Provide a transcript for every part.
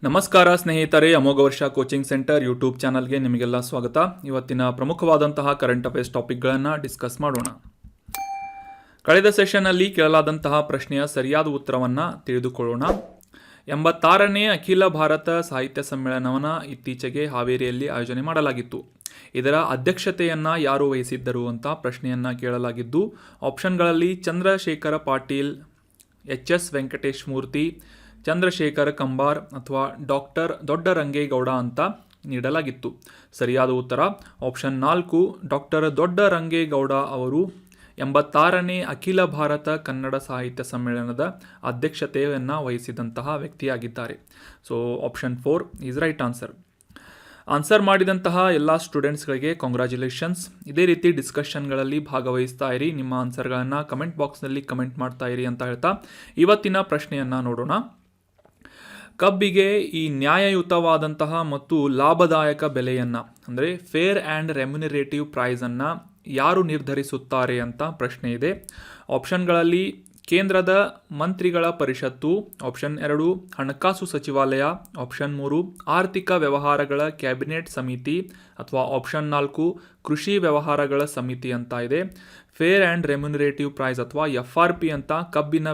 ನಮಸ್ಕಾರ ಸ್ನೇಹಿತರೆ, ಅಮೋಘ ವರ್ಷ ಕೋಚಿಂಗ್ ಸೆಂಟರ್ ಯೂಟ್ಯೂಬ್ ಚಾನಲ್ಗೆ ನಿಮಗೆಲ್ಲ ಸ್ವಾಗತ. ಇವತ್ತಿನ ಪ್ರಮುಖವಾದಂತಹ ಕರೆಂಟ್ ಅಫೇರ್ಸ್ ಟಾಪಿಕ್ಗಳನ್ನು ಡಿಸ್ಕಸ್ ಮಾಡೋಣ. ಕಳೆದ ಸೆಷನ್ನಲ್ಲಿ ಕೇಳಲಾದಂತಹ ಪ್ರಶ್ನೆಯ ಸರಿಯಾದ ಉತ್ತರವನ್ನು ತಿಳಿದುಕೊಳ್ಳೋಣ. 86ನೇ ಅಖಿಲ ಭಾರತ ಸಾಹಿತ್ಯ ಸಮ್ಮೇಳನವನ್ನು ಇತ್ತೀಚೆಗೆ ಹಾವೇರಿಯಲ್ಲಿ ಆಯೋಜನೆ ಮಾಡಲಾಗಿತ್ತು. ಇದರ ಅಧ್ಯಕ್ಷತೆಯನ್ನು ಯಾರು ವಹಿಸಿದ್ದರು ಅಂತ ಪ್ರಶ್ನೆಯನ್ನು ಕೇಳಲಾಗಿದ್ದು, ಆಪ್ಷನ್ಗಳಲ್ಲಿ ಚಂದ್ರಶೇಖರ ಪಾಟೀಲ್, ಎಚ್.ಎಸ್. ವೆಂಕಟೇಶ್ ಮೂರ್ತಿ, ಚಂದ್ರಶೇಖರ್ ಕಂಬಾರ್ ಅಥವಾ ಡಾಕ್ಟರ್ ದೊಡ್ಡರಂಗೇಗೌಡ ಅಂತ ನೀಡಲಾಗಿತ್ತು. ಸರಿಯಾದ ಉತ್ತರ ಆಪ್ಷನ್ 4, ಡಾಕ್ಟರ್ ದೊಡ್ಡರಂಗೇಗೌಡ ಅವರು 86ನೇ ಅಖಿಲ ಭಾರತ ಕನ್ನಡ ಸಾಹಿತ್ಯ ಸಮ್ಮೇಳನದ ಅಧ್ಯಕ್ಷತೆಯನ್ನು ವಹಿಸಿದಂತಹ ವ್ಯಕ್ತಿಯಾಗಿದ್ದಾರೆ. So option 4 is right answer ಮಾಡಿದಂತಹ ಎಲ್ಲ ಸ್ಟೂಡೆಂಟ್ಸ್ಗಳಿಗೆ ಕಾಂಗ್ರ್ಯಾಚುಲೇಷನ್ಸ್. ಇದೇ ರೀತಿ ಡಿಸ್ಕಷನ್ಗಳಲ್ಲಿ ಭಾಗವಹಿಸ್ತಾ ಇರಿ, ನಿಮ್ಮ ಆನ್ಸರ್ಗಳನ್ನು ಕಮೆಂಟ್ ಬಾಕ್ಸ್ನಲ್ಲಿ ಕಮೆಂಟ್ ಮಾಡ್ತಾ ಇರಿ ಅಂತ ಹೇಳ್ತಾ ಇವತ್ತಿನ ಪ್ರಶ್ನೆಯನ್ನು ನೋಡೋಣ. ಕಬ್ಬಿಗೆ ಈ ನ್ಯಾಯಯುತವಾದಂತಹ ಮತ್ತು ಲಾಭದಾಯಕ ಬೆಲೆಯನ್ನು ಅಂದರೆ ಫೇರ್ ಆ್ಯಂಡ್ ರೆಮ್ಯುನರೇಟಿವ್ ಪ್ರೈಸನ್ನು ಯಾರು ನಿರ್ಧರಿಸುತ್ತಾರೆ ಅಂತ ಪ್ರಶ್ನೆ ಇದೆ. ಆಪ್ಷನ್ಗಳಲ್ಲಿ ಕೇಂದ್ರದ ಮಂತ್ರಿಗಳ ಪರಿಷತ್ತು, ಆಪ್ಷನ್ 2 ಹಣಕಾಸು ಸಚಿವಾಲಯ, ಆಪ್ಷನ್ 3 ಆರ್ಥಿಕ ವ್ಯವಹಾರಗಳ ಕ್ಯಾಬಿನೆಟ್ ಸಮಿತಿ ಅಥವಾ ಆಪ್ಷನ್ 4 ಕೃಷಿ ವ್ಯವಹಾರಗಳ ಸಮಿತಿ ಅಂತ ಇದೆ. ಫೇರ್ ಆ್ಯಂಡ್ ರೆಮ್ಯುನರೇಟಿವ್ ಪ್ರೈಸ್ ಅಥವಾ FRP ಅಂತ ಕಬ್ಬಿನ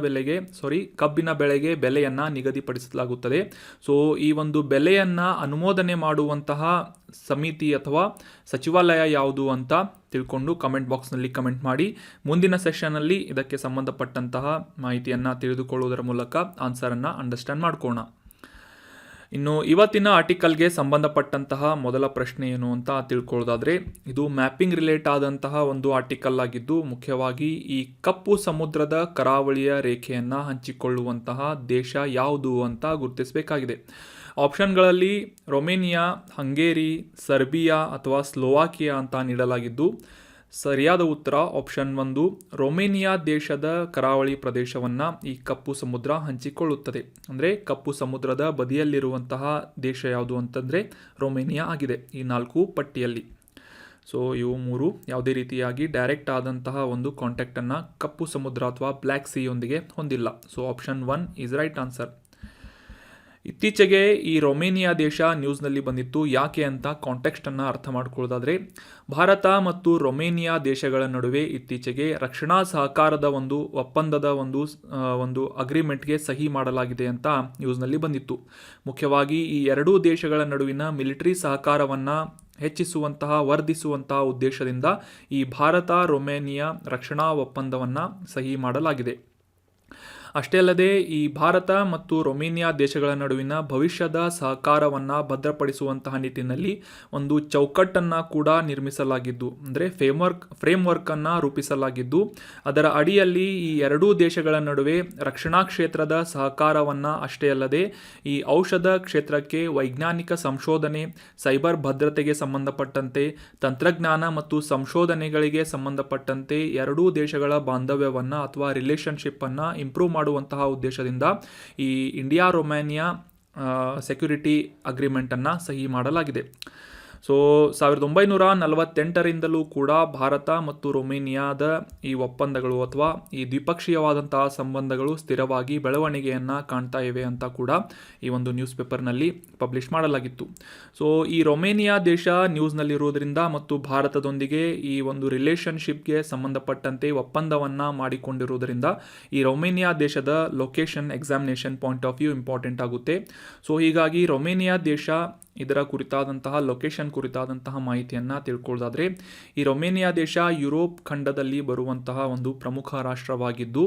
ಬೆಳೆಗೆ ಬೆಲೆಯನ್ನು ನಿಗದಿಪಡಿಸಲಾಗುತ್ತದೆ. ಸೊ ಈ ಒಂದು ಬೆಲೆಯನ್ನು ಅನುಮೋದನೆ ಮಾಡುವಂತಹ ಸಮಿತಿ ಅಥವಾ ಸಚಿವಾಲಯ ಯಾವುದು ಅಂತ ತಿಳ್ಕೊಂಡು ಕಮೆಂಟ್ ಬಾಕ್ಸ್ನಲ್ಲಿ ಕಮೆಂಟ್ ಮಾಡಿ. ಮುಂದಿನ ಸೆಷನ್ನಲ್ಲಿ ಇದಕ್ಕೆ ಸಂಬಂಧಪಟ್ಟಂತಹ ಮಾಹಿತಿಯನ್ನು ತಿಳಿದುಕೊಳ್ಳುವುದರ ಮೂಲಕ ಆನ್ಸರನ್ನು ಅಂಡರ್ಸ್ಟ್ಯಾಂಡ್ ಮಾಡ್ಕೋಣ. ಇನ್ನು ಇವತ್ತಿನ ಆರ್ಟಿಕಲ್ಗೆ ಸಂಬಂಧಪಟ್ಟಂತಹ ಮೊದಲ ಪ್ರಶ್ನೆ ಏನು ಅಂತ ತಿಳ್ಕೊಳ್ಳೋದಾದರೆ, ಇದು ಮ್ಯಾಪಿಂಗ್ ರಿಲೇಟ್ ಆದಂತಹ ಒಂದು ಆರ್ಟಿಕಲ್ ಆಗಿದ್ದು, ಮುಖ್ಯವಾಗಿ ಈ ಕಪ್ಪು ಸಮುದ್ರದ ಕರಾವಳಿಯ ರೇಖೆಯನ್ನು ಹಂಚಿಕೊಳ್ಳುವಂತಹ ದೇಶ ಯಾವುದು ಅಂತ ಗುರುತಿಸಬೇಕಾಗಿದೆ. ಆಪ್ಷನ್ಗಳಲ್ಲಿ ರೊಮೇನಿಯಾ, ಹಂಗೇರಿ, ಸರ್ಬಿಯಾ ಅಥವಾ ಸ್ಲೋವಾಕಿಯಾ ಅಂತ ನೀಡಲಾಗಿದ್ದು, ಸರಿಯಾದ ಉತ್ತರ ಆಪ್ಷನ್ 1 ರೊಮೇನಿಯಾ ದೇಶದ ಕರಾವಳಿ ಪ್ರದೇಶವನ್ನು ಈ ಕಪ್ಪು ಸಮುದ್ರ ಹಂಚಿಕೊಳ್ಳುತ್ತದೆ. ಅಂದರೆ ಕಪ್ಪು ಸಮುದ್ರದ ಬದಿಯಲ್ಲಿರುವಂತಹ ದೇಶ ಯಾವುದು ಅಂತಂದರೆ ರೊಮೇನಿಯಾ ಆಗಿದೆ ಈ 4 ಪಟ್ಟಿಯಲ್ಲಿ. ಸೊ ಇವು 3 ಯಾವುದೇ ರೀತಿಯಾಗಿ ಡೈರೆಕ್ಟ್ ಆದಂತಹ ಒಂದು ಕಾಂಟ್ಯಾಕ್ಟನ್ನು ಕಪ್ಪು ಸಮುದ್ರ ಅಥವಾ ಬ್ಲ್ಯಾಕ್ ಸೀಯೊಂದಿಗೆ ಹೊಂದಿಲ್ಲ. So option 1 is right answer. ಇತ್ತೀಚೆಗೆ ಈ ರೊಮೇನಿಯಾ ದೇಶ ನ್ಯೂಸ್ನಲ್ಲಿ ಬಂದಿತ್ತು. ಯಾಕೆ ಅಂತ ಕಾಂಟೆಕ್ಸ್ಟನ್ನು ಅರ್ಥ ಮಾಡ್ಕೊಳ್ಳೋದಾದರೆ, ಭಾರತ ಮತ್ತು ರೊಮೇನಿಯಾ ದೇಶಗಳ ನಡುವೆ ಇತ್ತೀಚೆಗೆ ರಕ್ಷಣಾ ಸಹಕಾರದ ಒಂದು ಒಪ್ಪಂದದ ಒಂದು ಅಗ್ರಿಮೆಂಟ್ಗೆ ಸಹಿ ಮಾಡಲಾಗಿದೆ ಅಂತ ನ್ಯೂಸ್ನಲ್ಲಿ ಬಂದಿತ್ತು. ಮುಖ್ಯವಾಗಿ ಈ ಎರಡೂ ದೇಶಗಳ ನಡುವಿನ ಮಿಲಿಟರಿ ಸಹಕಾರವನ್ನು ವರ್ಧಿಸುವಂತಹ ಉದ್ದೇಶದಿಂದ ಈ ಭಾರತ ರೊಮೇನಿಯಾ ರಕ್ಷಣಾ ಒಪ್ಪಂದವನ್ನು ಸಹಿ ಮಾಡಲಾಗಿದೆ. ಅಷ್ಟೇ ಅಲ್ಲದೆ ಈ ಭಾರತ ಮತ್ತು ರೊಮೇನಿಯಾ ದೇಶಗಳ ನಡುವಿನ ಭವಿಷ್ಯದ ಸಹಕಾರವನ್ನು ಭದ್ರಪಡಿಸುವಂತಹ ನಿಟ್ಟಿನಲ್ಲಿ ಒಂದು ಚೌಕಟ್ಟನ್ನು ಕೂಡ ನಿರ್ಮಿಸಲಾಗಿದ್ದು, ಅಂದರೆ ಫ್ರೇಮ್ವರ್ಕನ್ನು ರೂಪಿಸಲಾಗಿದ್ದು, ಅದರ ಅಡಿಯಲ್ಲಿ ಈ ಎರಡೂ ದೇಶಗಳ ನಡುವೆ ರಕ್ಷಣಾ ಕ್ಷೇತ್ರದ ಸಹಕಾರವನ್ನು ಅಷ್ಟೇ ಅಲ್ಲದೆ ಈ ಔಷಧ ಕ್ಷೇತ್ರಕ್ಕೆ ವೈಜ್ಞಾನಿಕ ಸಂಶೋಧನೆ, ಸೈಬರ್ ಭದ್ರತೆಗೆ ಸಂಬಂಧಪಟ್ಟಂತೆ, ತಂತ್ರಜ್ಞಾನ ಮತ್ತು ಸಂಶೋಧನೆಗಳಿಗೆ ಸಂಬಂಧಪಟ್ಟಂತೆ ಎರಡೂ ದೇಶಗಳ ಬಾಂಧವ್ಯವನ್ನು ಅಥವಾ ರಿಲೇಷನ್ಶಿಪ್ಪನ್ನು ಇಂಪ್ರೂವ್ ಮಾಡುವಂತಹ ಉದ್ದೇಶದಿಂದ ಈ ಇಂಡಿಯಾ ರೊಮೇನಿಯಾ ಸೆಕ್ಯೂರಿಟಿ ಅಗ್ರಿಮೆಂಟನ್ನು ಸಹಿ ಮಾಡಲಾಗಿದೆ. ಸೊ 1948ರಿಂದಲೂ ಕೂಡ ಭಾರತ ಮತ್ತು ರೊಮೇನಿಯಾದ ಈ ಒಪ್ಪಂದಗಳು ಅಥವಾ ಈ ದ್ವಿಪಕ್ಷೀಯವಾದಂತಹ ಸಂಬಂಧಗಳು ಸ್ಥಿರವಾಗಿ ಬೆಳವಣಿಗೆಯನ್ನು ಕಾಣ್ತಾ ಇವೆ ಅಂತ ಕೂಡ ಈ ಒಂದು ನ್ಯೂಸ್ ಪೇಪರ್ನಲ್ಲಿ ಪಬ್ಲಿಷ್ ಮಾಡಲಾಗಿತ್ತು. ಸೊ ಈ ರೊಮೇನಿಯಾ ದೇಶ ನ್ಯೂಸ್ನಲ್ಲಿರುವುದರಿಂದ ಮತ್ತು ಭಾರತದೊಂದಿಗೆ ಈ ಒಂದು ರಿಲೇಷನ್ಶಿಪ್ಗೆ ಸಂಬಂಧಪಟ್ಟಂತೆ ಒಪ್ಪಂದವನ್ನು ಮಾಡಿಕೊಂಡಿರುವುದರಿಂದ ಈ ರೊಮೇನಿಯಾ ದೇಶದ location examination point of view important ಆಗುತ್ತೆ. ಸೊ ಹೀಗಾಗಿ ರೊಮೇನಿಯಾ ದೇಶ ಇದರ ಕುರಿತಾದಂತಹ ಲೊಕೇಶನ್ ಕುರಿತಾದಂತಹ ಮಾಹಿತಿಯನ್ನು ತಿಳ್ಕೊಳ್ಳೋದಾದರೆ, ಈ ರೊಮೇನಿಯಾ ದೇಶ ಯುರೋಪ್ ಖಂಡದಲ್ಲಿ ಬರುವಂತಹ ಒಂದು ಪ್ರಮುಖ ರಾಷ್ಟ್ರವಾಗಿದ್ದು,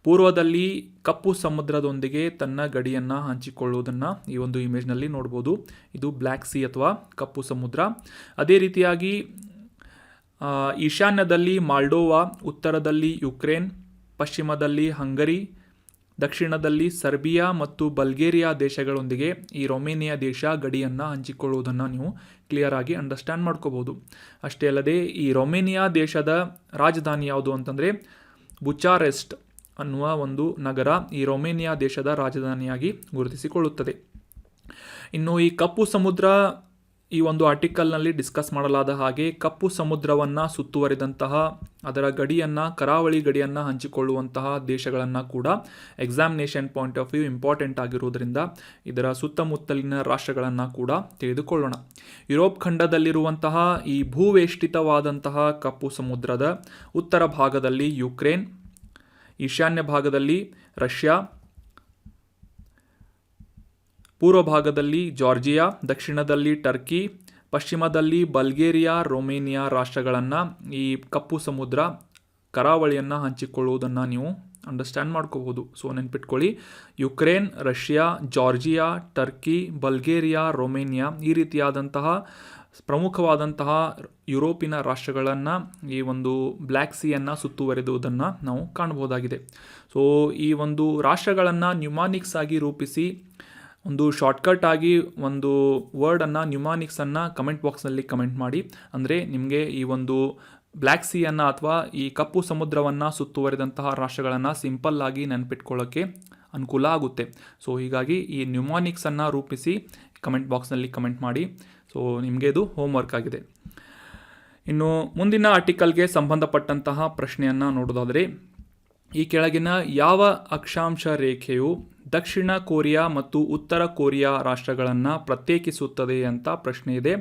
ಪೂರ್ವದಲ್ಲಿ ಕಪ್ಪು ಸಮುದ್ರದೊಂದಿಗೆ ತನ್ನ ಗಡಿಯನ್ನು ಹಂಚಿಕೊಳ್ಳುವುದನ್ನು ಈ ಒಂದು ಇಮೇಜ್ನಲ್ಲಿ ನೋಡ್ಬೋದು. ಇದು ಬ್ಲ್ಯಾಕ್ ಸಿ ಅಥವಾ ಕಪ್ಪು ಸಮುದ್ರ. ಅದೇ ರೀತಿಯಾಗಿ ಈಶಾನ್ಯದಲ್ಲಿ ಮಾಲ್ಡೋವಾ, ಉತ್ತರದಲ್ಲಿ ಯುಕ್ರೇನ್, ಪಶ್ಚಿಮದಲ್ಲಿ ಹಂಗರಿ, ದಕ್ಷಿಣದಲ್ಲಿ ಸರ್ಬಿಯಾ ಮತ್ತು ಬಲ್ಗೇರಿಯಾ ದೇಶಗಳೊಂದಿಗೆ ಈ ರೊಮೇನಿಯಾ ದೇಶ ಗಡಿಯನ್ನು ಹಂಚಿಕೊಳ್ಳುವುದನ್ನು ನೀವು ಕ್ಲಿಯರ್ ಆಗಿ ಅಂಡರ್ಸ್ಟ್ಯಾಂಡ್ ಮಾಡ್ಕೋಬೋದು. ಅಷ್ಟೇ ಅಲ್ಲದೆ ಈ ರೊಮೇನಿಯಾ ದೇಶದ ರಾಜಧಾನಿ ಯಾವುದು ಅಂತಂದರೆ ಬುಚಾರೆಸ್ಟ್ ಅನ್ನುವ ಒಂದು ನಗರ ಈ ರೊಮೇನಿಯಾ ದೇಶದ ರಾಜಧಾನಿಯಾಗಿ ಗುರುತಿಸಿಕೊಳ್ಳುತ್ತದೆ. ಇನ್ನು ಈ ಕಪ್ಪು ಸಮುದ್ರ ಈ ಒಂದು ಆರ್ಟಿಕಲ್ನಲ್ಲಿ ಡಿಸ್ಕಸ್ ಮಾಡಲಾದ ಹಾಗೆ ಕಪ್ಪು ಸಮುದ್ರವನ್ನು ಸುತ್ತುವರಿದಂತಹ ಅದರ ಗಡಿಯನ್ನು, ಕರಾವಳಿ ಗಡಿಯನ್ನು ಹಂಚಿಕೊಳ್ಳುವಂತಹ ದೇಶಗಳನ್ನು ಕೂಡ examination point of view important ಆಗಿರುವುದರಿಂದ ಇದರ ಸುತ್ತಮುತ್ತಲಿನ ರಾಷ್ಟ್ರಗಳನ್ನು ಕೂಡ ತಿಳಿದುಕೊಳ್ಳೋಣ. ಯುರೋಪ್ ಖಂಡದಲ್ಲಿರುವಂತಹ ಈ ಭೂವೇಷ್ಟಿತವಾದಂತಹ ಕಪ್ಪು ಸಮುದ್ರದ ಉತ್ತರ ಭಾಗದಲ್ಲಿ ಯುಕ್ರೇನ್, ಈಶಾನ್ಯ ಭಾಗದಲ್ಲಿ ರಷ್ಯಾ, ಪೂರ್ವ ಭಾಗದಲ್ಲಿ ಜಾರ್ಜಿಯಾ, ದಕ್ಷಿಣದಲ್ಲಿ ಟರ್ಕಿ, ಪಶ್ಚಿಮದಲ್ಲಿ ಬಲ್ಗೇರಿಯಾ, ರೊಮೇನಿಯಾ ರಾಷ್ಟ್ರಗಳನ್ನು ಈ ಕಪ್ಪು ಸಮುದ್ರ ಕರಾವಳಿಯನ್ನು ಹಂಚಿಕೊಳ್ಳುವುದನ್ನು ನೀವು ಅಂಡರ್ಸ್ಟ್ಯಾಂಡ್ ಮಾಡ್ಕೋಬಹುದು. ಸೊ ನೆನ್ಪಿಟ್ಕೊಳ್ಳಿ, Ukraine, Russia, Georgia, Turkey, Bulgaria, Romania ಈ ರೀತಿಯಾದಂತಹ ಪ್ರಮುಖವಾದಂತಹ ಯುರೋಪಿನ ರಾಷ್ಟ್ರಗಳನ್ನು ಈ ಒಂದು ಬ್ಲ್ಯಾಕ್ ಸಿಯನ್ನು ಸುತ್ತುವರೆದುವುದನ್ನು ನಾವು ಕಾಣಬಹುದಾಗಿದೆ. ಸೊ ಈ ಒಂದು ರಾಷ್ಟ್ರಗಳನ್ನು ನ್ಯೂಮಾನಿಕ್ಸ್ ಆಗಿ ರೂಪಿಸಿ ಒಂದು ಶಾರ್ಟ್ಕಟ್ ಆಗಿ ಒಂದು ವರ್ಡನ್ನು, ನ್ಯೂಮಾನಿಕ್ಸನ್ನು ಕಮೆಂಟ್ ಬಾಕ್ಸ್ನಲ್ಲಿ ಕಮೆಂಟ್ ಮಾಡಿ. ಅಂದರೆ ನಿಮಗೆ ಈ ಒಂದು ಬ್ಲ್ಯಾಕ್ ಸಿಯನ್ನು ಅಥವಾ ಈ ಕಪ್ಪು ಸಮುದ್ರವನ್ನು ಸುತ್ತುವರೆದಂತಹ ರಾಷ್ಟ್ರಗಳನ್ನು ಸಿಂಪಲ್ ಆಗಿ ನೆನಪಿಟ್ಕೊಳ್ಳೋಕ್ಕೆ ಅನುಕೂಲ ಆಗುತ್ತೆ. ಸೊ ಹೀಗಾಗಿ ಈ ನ್ಯೂಮಾನಿಕ್ಸನ್ನು ರೂಪಿಸಿ ಕಮೆಂಟ್ ಬಾಕ್ಸ್ನಲ್ಲಿ ಕಮೆಂಟ್ ಮಾಡಿ. ಸೊ ನಿಮಗೆ ಇದು ಹೋಮ್ವರ್ಕ್ ಆಗಿದೆ. ಇನ್ನು ಮುಂದಿನ ಆರ್ಟಿಕಲ್ಗೆ ಸಂಬಂಧಪಟ್ಟಂತಹ ಪ್ರಶ್ನೆಯನ್ನು ನೋಡೋದಾದರೆ, ಈ ಕೆಳಗಿನ ಯಾವ ಅಕ್ಷಾಂಶ ರೇಖೆಯು ದಕ್ಷಿಣ ಕೊರಿಯಾ ಮತ್ತು ಉತ್ತರ ಕೊರಿಯಾ ರಾಷ್ಟ್ರಗಳನ್ನು ಪ್ರತ್ಯೇಕಿಸುತ್ತದೆ ಅಂತ ಪ್ರಶ್ನೆ ಇದೆ.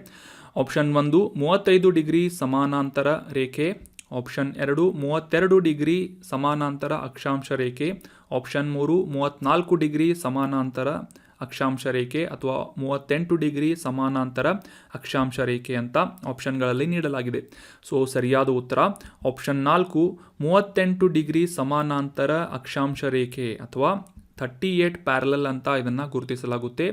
ಆಪ್ಷನ್ 1 35 ಡಿಗ್ರಿ ಸಮಾನಾಂತರ ರೇಖೆ, ಆಪ್ಷನ್ 2 32 ಡಿಗ್ರಿ ಸಮಾನಾಂತರ ಅಕ್ಷಾಂಶ ರೇಖೆ, ಆಪ್ಷನ್ 3 34 ಡಿಗ್ರಿ ಸಮಾನಾಂತರ ಅಕ್ಷಾಂಶ ರೇಖೆ ಅಥವಾ 38 ಡಿಗ್ರಿ ಸಮಾನಾಂತರ ಅಕ್ಷಾಂಶ ರೇಖೆ ಅಂತ ಆಪ್ಷನ್ಗಳಲ್ಲಿ ನೀಡಲಾಗಿದೆ. ಸೊ ಸರಿಯಾದ ಉತ್ತರ ಆಪ್ಷನ್ 4 38 ಡಿಗ್ರಿ ಸಮಾನಾಂತರ ಅಕ್ಷಾಂಶ ರೇಖೆ ಅಥವಾ 38 ಪ್ಯಾರಲಲ್ ಅಂತ ಇದನ್ನು ಗುರುತಿಸಲಾಗುತ್ತೆ.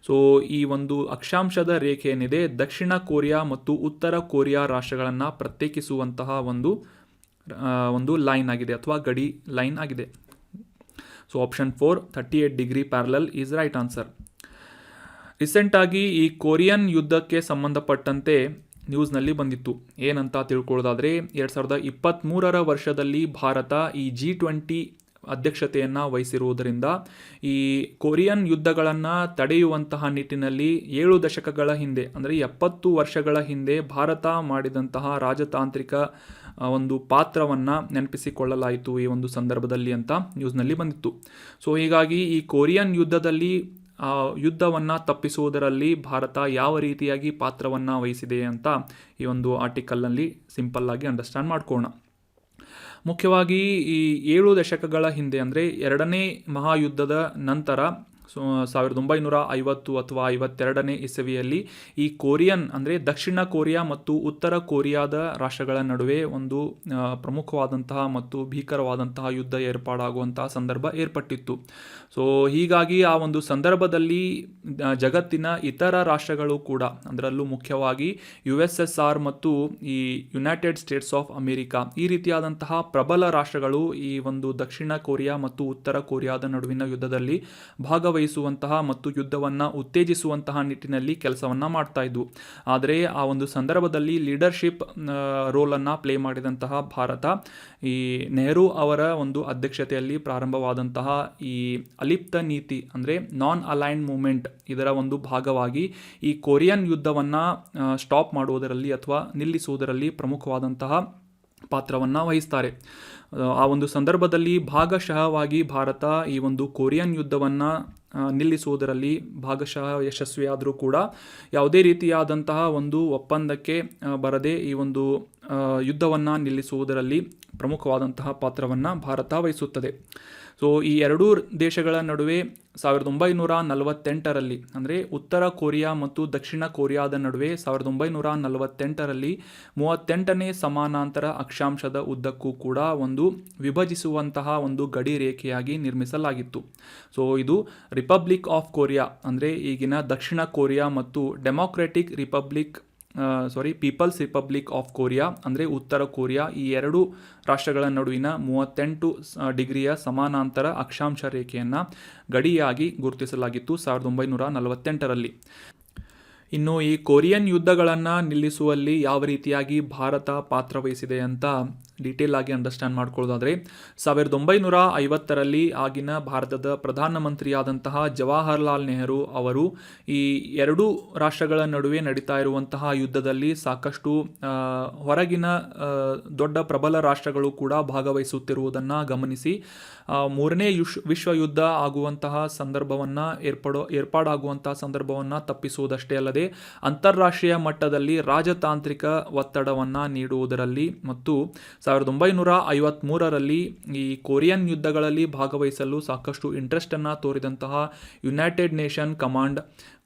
ಸೊ ಈ ಒಂದು ಅಕ್ಷಾಂಶದ ರೇಖೆ ಏನಿದೆ ದಕ್ಷಿಣ ಕೊರಿಯಾ ಮತ್ತು ಉತ್ತರ ಕೊರಿಯಾ ರಾಷ್ಟ್ರಗಳನ್ನು ಪ್ರತ್ಯೇಕಿಸುವಂತಹ ಒಂದು ಲೈನ್ ಆಗಿದೆ ಅಥವಾ ಗಡಿ ಲೈನ್ ಆಗಿದೆ. So option 4 38 degree parallel is right answer. ರೀಸೆಂಟಾಗಿ ಈ ಕೊರಿಯನ್ ಯುದ್ಧಕ್ಕೆ ಸಂಬಂಧಪಟ್ಟಂತೆ ನ್ಯೂಸ್ನಲ್ಲಿ ಬಂದಿತ್ತು. ಏನಂತ ತಿಳ್ಕೊಳ್ಳೋದಾದರೆ 2023 ವರ್ಷದಲ್ಲಿ ಭಾರತ ಈ G20 ಅಧ್ಯಕ್ಷತೆಯನ್ನು ವಹಿಸಿರುವುದರಿಂದ ಈ ಕೊರಿಯನ್ ಯುದ್ಧಗಳನ್ನು ತಡೆಯುವಂತಹ ನಿಟ್ಟಿನಲ್ಲಿ 7 ದಶಕಗಳ ಹಿಂದೆ ಅಂದರೆ 70 ವರ್ಷಗಳ ಹಿಂದೆ ಭಾರತ ಮಾಡಿದಂತಹ ರಾಜತಾಂತ್ರಿಕ ಒಂದು ಪಾತ್ರವನ್ನು ನೆನಪಿಸಿಕೊಳ್ಳಲಾಯಿತು ಈ ಒಂದು ಸಂದರ್ಭದಲ್ಲಿ ಅಂತ ನ್ಯೂಸ್ನಲ್ಲಿ ಬಂದಿತ್ತು. ಸೊ ಹೀಗಾಗಿ ಈ ಕೊರಿಯನ್ ಯುದ್ಧದಲ್ಲಿ ಯುದ್ಧವನ್ನು ತಪ್ಪಿಸುವುದರಲ್ಲಿ ಭಾರತ ಯಾವ ರೀತಿಯಾಗಿ ಪಾತ್ರವನ್ನು ವಹಿಸಿದೆ ಅಂತ ಈ ಒಂದು ಆರ್ಟಿಕಲ್ನಲ್ಲಿ ಸಿಂಪಲ್ ಆಗಿ ಅಂಡರ್ಸ್ಟ್ಯಾಂಡ್ ಮಾಡ್ಕೊಳ್ಳೋಣ. ಮುಖ್ಯವಾಗಿ ಈ 7 ದಶಕಗಳ ಹಿಂದೆ ಅಂದರೆ ಎರಡನೇ ಮಹಾಯುದ್ಧದ ನಂತರ 1950 ಅಥವಾ 52ನೇ ಇಸವಿಯಲ್ಲಿ ಈ ಕೊರಿಯನ್ ಅಂದರೆ ದಕ್ಷಿಣ ಕೊರಿಯಾ ಮತ್ತು ಉತ್ತರ ಕೊರಿಯಾದ ರಾಷ್ಟ್ರಗಳ ನಡುವೆ ಒಂದು ಪ್ರಮುಖವಾದಂತಹ ಮತ್ತು ಭೀಕರವಾದಂತಹ ಯುದ್ಧ ಏರ್ಪಾಡಾಗುವಂತಹ ಸಂದರ್ಭ ಏರ್ಪಟ್ಟಿತ್ತು. ಸೊ ಹೀಗಾಗಿ ಆ ಒಂದು ಸಂದರ್ಭದಲ್ಲಿ ಜಗತ್ತಿನ ಇತರ ರಾಷ್ಟ್ರಗಳು ಕೂಡ, ಅದರಲ್ಲೂ ಮುಖ್ಯವಾಗಿ USSR ಮತ್ತು ಈ ಯುನೈಟೆಡ್ ಸ್ಟೇಟ್ಸ್ ಆಫ್ ಅಮೆರಿಕಾ ಈ ರೀತಿಯಾದಂತಹ ಪ್ರಬಲ ರಾಷ್ಟ್ರಗಳು ಈ ಒಂದು ದಕ್ಷಿಣ ಕೊರಿಯಾ ಮತ್ತು ಉತ್ತರ ಕೊರಿಯಾದ ನಡುವಿನ ಯುದ್ಧದಲ್ಲಿ ಭಾಗವಹಿಸುವಂತಹ ಮತ್ತು ಯುದ್ಧವನ್ನು ಉತ್ತೇಜಿಸುವಂತಹ ನಿಟ್ಟಿನಲ್ಲಿ ಕೆಲಸವನ್ನು ಮಾಡ್ತಾ ಇದ್ವು. ಆದರೆ ಆ ಒಂದು ಸಂದರ್ಭದಲ್ಲಿ ಲೀಡರ್ಶಿಪ್ ರೋಲನ್ನು ಪ್ಲೇ ಮಾಡಿದಂತಹ ಭಾರತ ಈ ನೆಹರು ಅವರ ಒಂದು ಅಧ್ಯಕ್ಷತೆಯಲ್ಲಿ ಪ್ರಾರಂಭವಾದಂತಹ ಈ ಅಲಿಪ್ತ ನೀತಿ ಅಂದರೆ ನಾನ್ ಅಲೈನ್ಡ್ ಮೂವ್ಮೆಂಟ್ ಇದರ ಒಂದು ಭಾಗವಾಗಿ ಈ ಕೊರಿಯನ್ ಯುದ್ಧವನ್ನು ಸ್ಟಾಪ್ ಮಾಡುವುದರಲ್ಲಿ ಅಥವಾ ನಿಲ್ಲಿಸುವುದರಲ್ಲಿ ಪ್ರಮುಖವಾದಂತಹ ಪಾತ್ರವನ್ನು ವಹಿಸ್ತಾರೆ. ಆ ಒಂದು ಸಂದರ್ಭದಲ್ಲಿ ಭಾಗಶಃವಾಗಿ ಭಾರತ ಈ ಒಂದು ಕೊರಿಯನ್ ಯುದ್ಧವನ್ನು ನಿಲ್ಲಿಸುವುದರಲ್ಲಿ ಭಾಗಶಃ ಯಶಸ್ವಿಯಾದರೂ ಕೂಡ ಯಾವುದೇ ರೀತಿಯಾದಂತಹ ಒಂದು ಒಪ್ಪಂದಕ್ಕೆ ಬರದೆ ಈ ಒಂದು ಯುದ್ಧವನ್ನು ನಿಲ್ಲಿಸುವುದರಲ್ಲಿ ಪ್ರಮುಖವಾದಂತಹ ಪಾತ್ರವನ್ನು ಭಾರತ ವಹಿಸುತ್ತದೆ. ಸೊ ಈ ಎರಡೂ ದೇಶಗಳ ನಡುವೆ 1948ರಲ್ಲಿ ಅಂದರೆ ಉತ್ತರ ಕೊರಿಯಾ ಮತ್ತು ದಕ್ಷಿಣ ಕೊರಿಯಾದ ನಡುವೆ 1948ರಲ್ಲಿ 38ನೇ ಸಮಾನಾಂತರ ಅಕ್ಷಾಂಶದ ಉದ್ದಕ್ಕೂ ಕೂಡ ಒಂದು ವಿಭಜಿಸುವಂತಹ ಒಂದು ಗಡಿ ರೇಖೆಯಾಗಿ ನಿರ್ಮಿಸಲಾಗಿತ್ತು. ಸೊ ಇದು ರಿಪಬ್ಲಿಕ್ ಆಫ್ ಕೊರಿಯಾ ಅಂದರೆ ಈಗಿನ ದಕ್ಷಿಣ ಕೊರಿಯಾ ಮತ್ತು ಪೀಪಲ್ಸ್ ರಿಪಬ್ಲಿಕ್ ಆಫ್ ಕೊರಿಯಾ ಅಂದರೆ ಉತ್ತರ ಕೊರಿಯಾ ಈ ಎರಡು ರಾಷ್ಟ್ರಗಳ ನಡುವಿನ 38 ಡಿಗ್ರಿಯ ಸಮಾನಾಂತರ ಅಕ್ಷಾಂಶ ರೇಖೆಯನ್ನು ಗಡಿಯಾಗಿ ಗುರುತಿಸಲಾಗಿತ್ತು 1948ರಲ್ಲಿ. ಇನ್ನು ಈ ಕೊರಿಯನ್ ಯುದ್ಧಗಳನ್ನು ನಿಲ್ಲಿಸುವಲ್ಲಿ ಯಾವ ರೀತಿಯಾಗಿ ಭಾರತ ಪಾತ್ರವಹಿಸಿದೆ ಅಂತ ಡೀಟೇಲ್ ಆಗಿ ಅಂಡರ್ಸ್ಟ್ಯಾಂಡ್ ಮಾಡ್ಕೊಳ್ಳೋದಾದರೆ 1950ರಲ್ಲಿ ಆಗಿನ ಭಾರತದ ಪ್ರಧಾನಮಂತ್ರಿಯಾದಂತಹ ಜವಾಹರ್ಲಾಲ್ ನೆಹರು ಅವರು ಈ ಎರಡೂ ರಾಷ್ಟ್ರಗಳ ನಡುವೆ ನಡೀತಾ ಇರುವಂತಹ ಯುದ್ಧದಲ್ಲಿ ಸಾಕಷ್ಟು ಹೊರಗಿನ ದೊಡ್ಡ ಪ್ರಬಲ ರಾಷ್ಟ್ರಗಳು ಕೂಡ ಭಾಗವಹಿಸುತ್ತಿರುವುದನ್ನು ಗಮನಿಸಿ ಮೂರನೇ ವಿಶ್ವ ಯುದ್ಧ ಆಗುವಂತಹ ಸಂದರ್ಭವನ್ನು ಏರ್ಪಾಡಾಗುವಂತಹ ಸಂದರ್ಭವನ್ನು ತಪ್ಪಿಸುವುದಷ್ಟೇ ಅಲ್ಲದೆ ಅಂತಾರಾಷ್ಟ್ರೀಯ ಮಟ್ಟದಲ್ಲಿ ರಾಜತಾಂತ್ರಿಕ ಒತ್ತಡವನ್ನು ನೀಡುವುದರಲ್ಲಿ ಮತ್ತು 1953ರಲ್ಲಿ ಈ ಕೊರಿಯನ್ ಯುದ್ಧಗಳಲ್ಲಿ ಭಾಗವಹಿಸಲು ಸಾಕಷ್ಟು ಇಂಟ್ರೆಸ್ಟನ್ನು ತೋರಿದಂತಹ United Nation Command,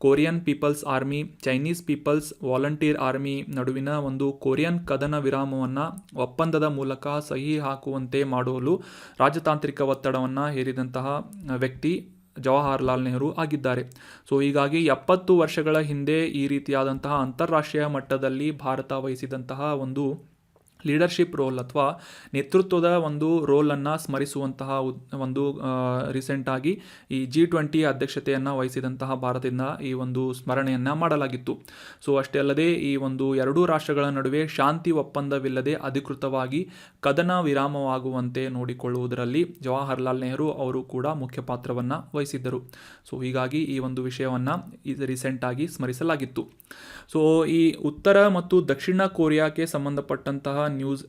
Korean People's Army, Chinese People's Volunteer Army ನಡುವಿನ ಒಂದು ಕೊರಿಯನ್ ಕದನ ವಿರಾಮವನ್ನು ಒಪ್ಪಂದದ ಮೂಲಕ ಸಹಿ ಹಾಕುವಂತೆ ಮಾಡಲು ರಾಜತಾಂತ್ರಿಕ ಒತ್ತಡವನ್ನು ಹೇರಿದಂತಹ ವ್ಯಕ್ತಿ ಜವಾಹರ್ಲಾಲ್ ನೆಹರು ಆಗಿದ್ದಾರೆ. ಸೊ ಹೀಗಾಗಿ 70 ವರ್ಷಗಳ ಹಿಂದೆ ಈ ರೀತಿಯಾದಂತಹ ಅಂತಾರಾಷ್ಟ್ರೀಯ ಮಟ್ಟದಲ್ಲಿ ಭಾರತ ವಹಿಸಿದಂತಹ ಒಂದು ಲೀಡರ್ಶಿಪ್ ರೋಲ್ ಅಥವಾ ನೇತೃತ್ವದ ಒಂದು ರೋಲನ್ನು ಸ್ಮರಿಸುವಂತಹ ಒಂದು ರೀಸೆಂಟಾಗಿ ಈ G20 ಅಧ್ಯಕ್ಷತೆಯನ್ನು ವಹಿಸಿದಂತಹ ಭಾರತದಿಂದ ಈ ಒಂದು ಸ್ಮರಣೆಯನ್ನು ಮಾಡಲಾಗಿತ್ತು. ಸೊ ಅಷ್ಟೇ ಅಲ್ಲದೆ ಈ ಒಂದು ಎರಡೂ ರಾಷ್ಟ್ರಗಳ ನಡುವೆ ಶಾಂತಿ ಒಪ್ಪಂದವಿಲ್ಲದೆ ಅಧಿಕೃತವಾಗಿ ಕದನ ವಿರಾಮವಾಗುವಂತೆ ನೋಡಿಕೊಳ್ಳುವುದರಲ್ಲಿ ಜವಾಹರ್ಲಾಲ್ ನೆಹರು ಅವರು ಕೂಡ ಮುಖ್ಯ ಪಾತ್ರವನ್ನು ವಹಿಸಿದ್ದರು. ಸೊ ಹೀಗಾಗಿ ಈ ಒಂದು ವಿಷಯವನ್ನು ರೀಸೆಂಟಾಗಿ ಸ್ಮರಿಸಲಾಗಿತ್ತು. ಸೊ ಈ ಉತ್ತರ ಮತ್ತು ದಕ್ಷಿಣ ಕೊರಿಯಾಕ್ಕೆ ಸಂಬಂಧಪಟ್ಟಂತಹ ನ್ಯೂಸ್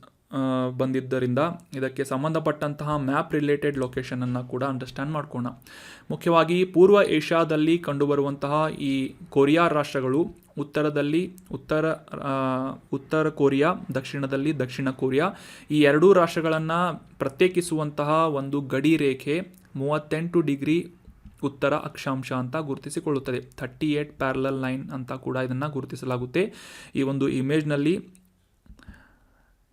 ಬಂದಿದ್ದರಿಂದ ಇದಕ್ಕೆ ಸಂಬಂಧಪಟ್ಟಂತಹ ಮ್ಯಾಪ್ ರಿಲೇಟೆಡ್ ಲೊಕೇಶನನ್ನು ಕೂಡ ಅಂಡರ್ಸ್ಟ್ಯಾಂಡ್ ಮಾಡ್ಕೋಣ. ಮುಖ್ಯವಾಗಿ ಪೂರ್ವ ಏಷ್ಯಾದಲ್ಲಿ ಕಂಡುಬರುವಂತಹ ಈ ಕೊರಿಯಾ ರಾಷ್ಟ್ರಗಳು ಉತ್ತರದಲ್ಲಿ ಉತ್ತರ ಕೊರಿಯಾ, ದಕ್ಷಿಣದಲ್ಲಿ ದಕ್ಷಿಣ ಕೊರಿಯಾ, ಈ ಎರಡೂ ರಾಷ್ಟ್ರಗಳನ್ನು ಪ್ರತ್ಯೇಕಿಸುವಂತಹ ಒಂದು ಗಡಿ ರೇಖೆ 38 ಡಿಗ್ರಿ ಉತ್ತರ ಅಕ್ಷಾಂಶ ಅಂತ ಗುರುತಿಸಿಕೊಳ್ಳುತ್ತದೆ. 38 ಪ್ಯಾರಲಲ್ ಲೈನ್ ಅಂತ ಕೂಡ ಇದನ್ನು ಗುರುತಿಸಲಾಗುತ್ತೆ. ಈ ಒಂದು ಇಮೇಜ್ನಲ್ಲಿ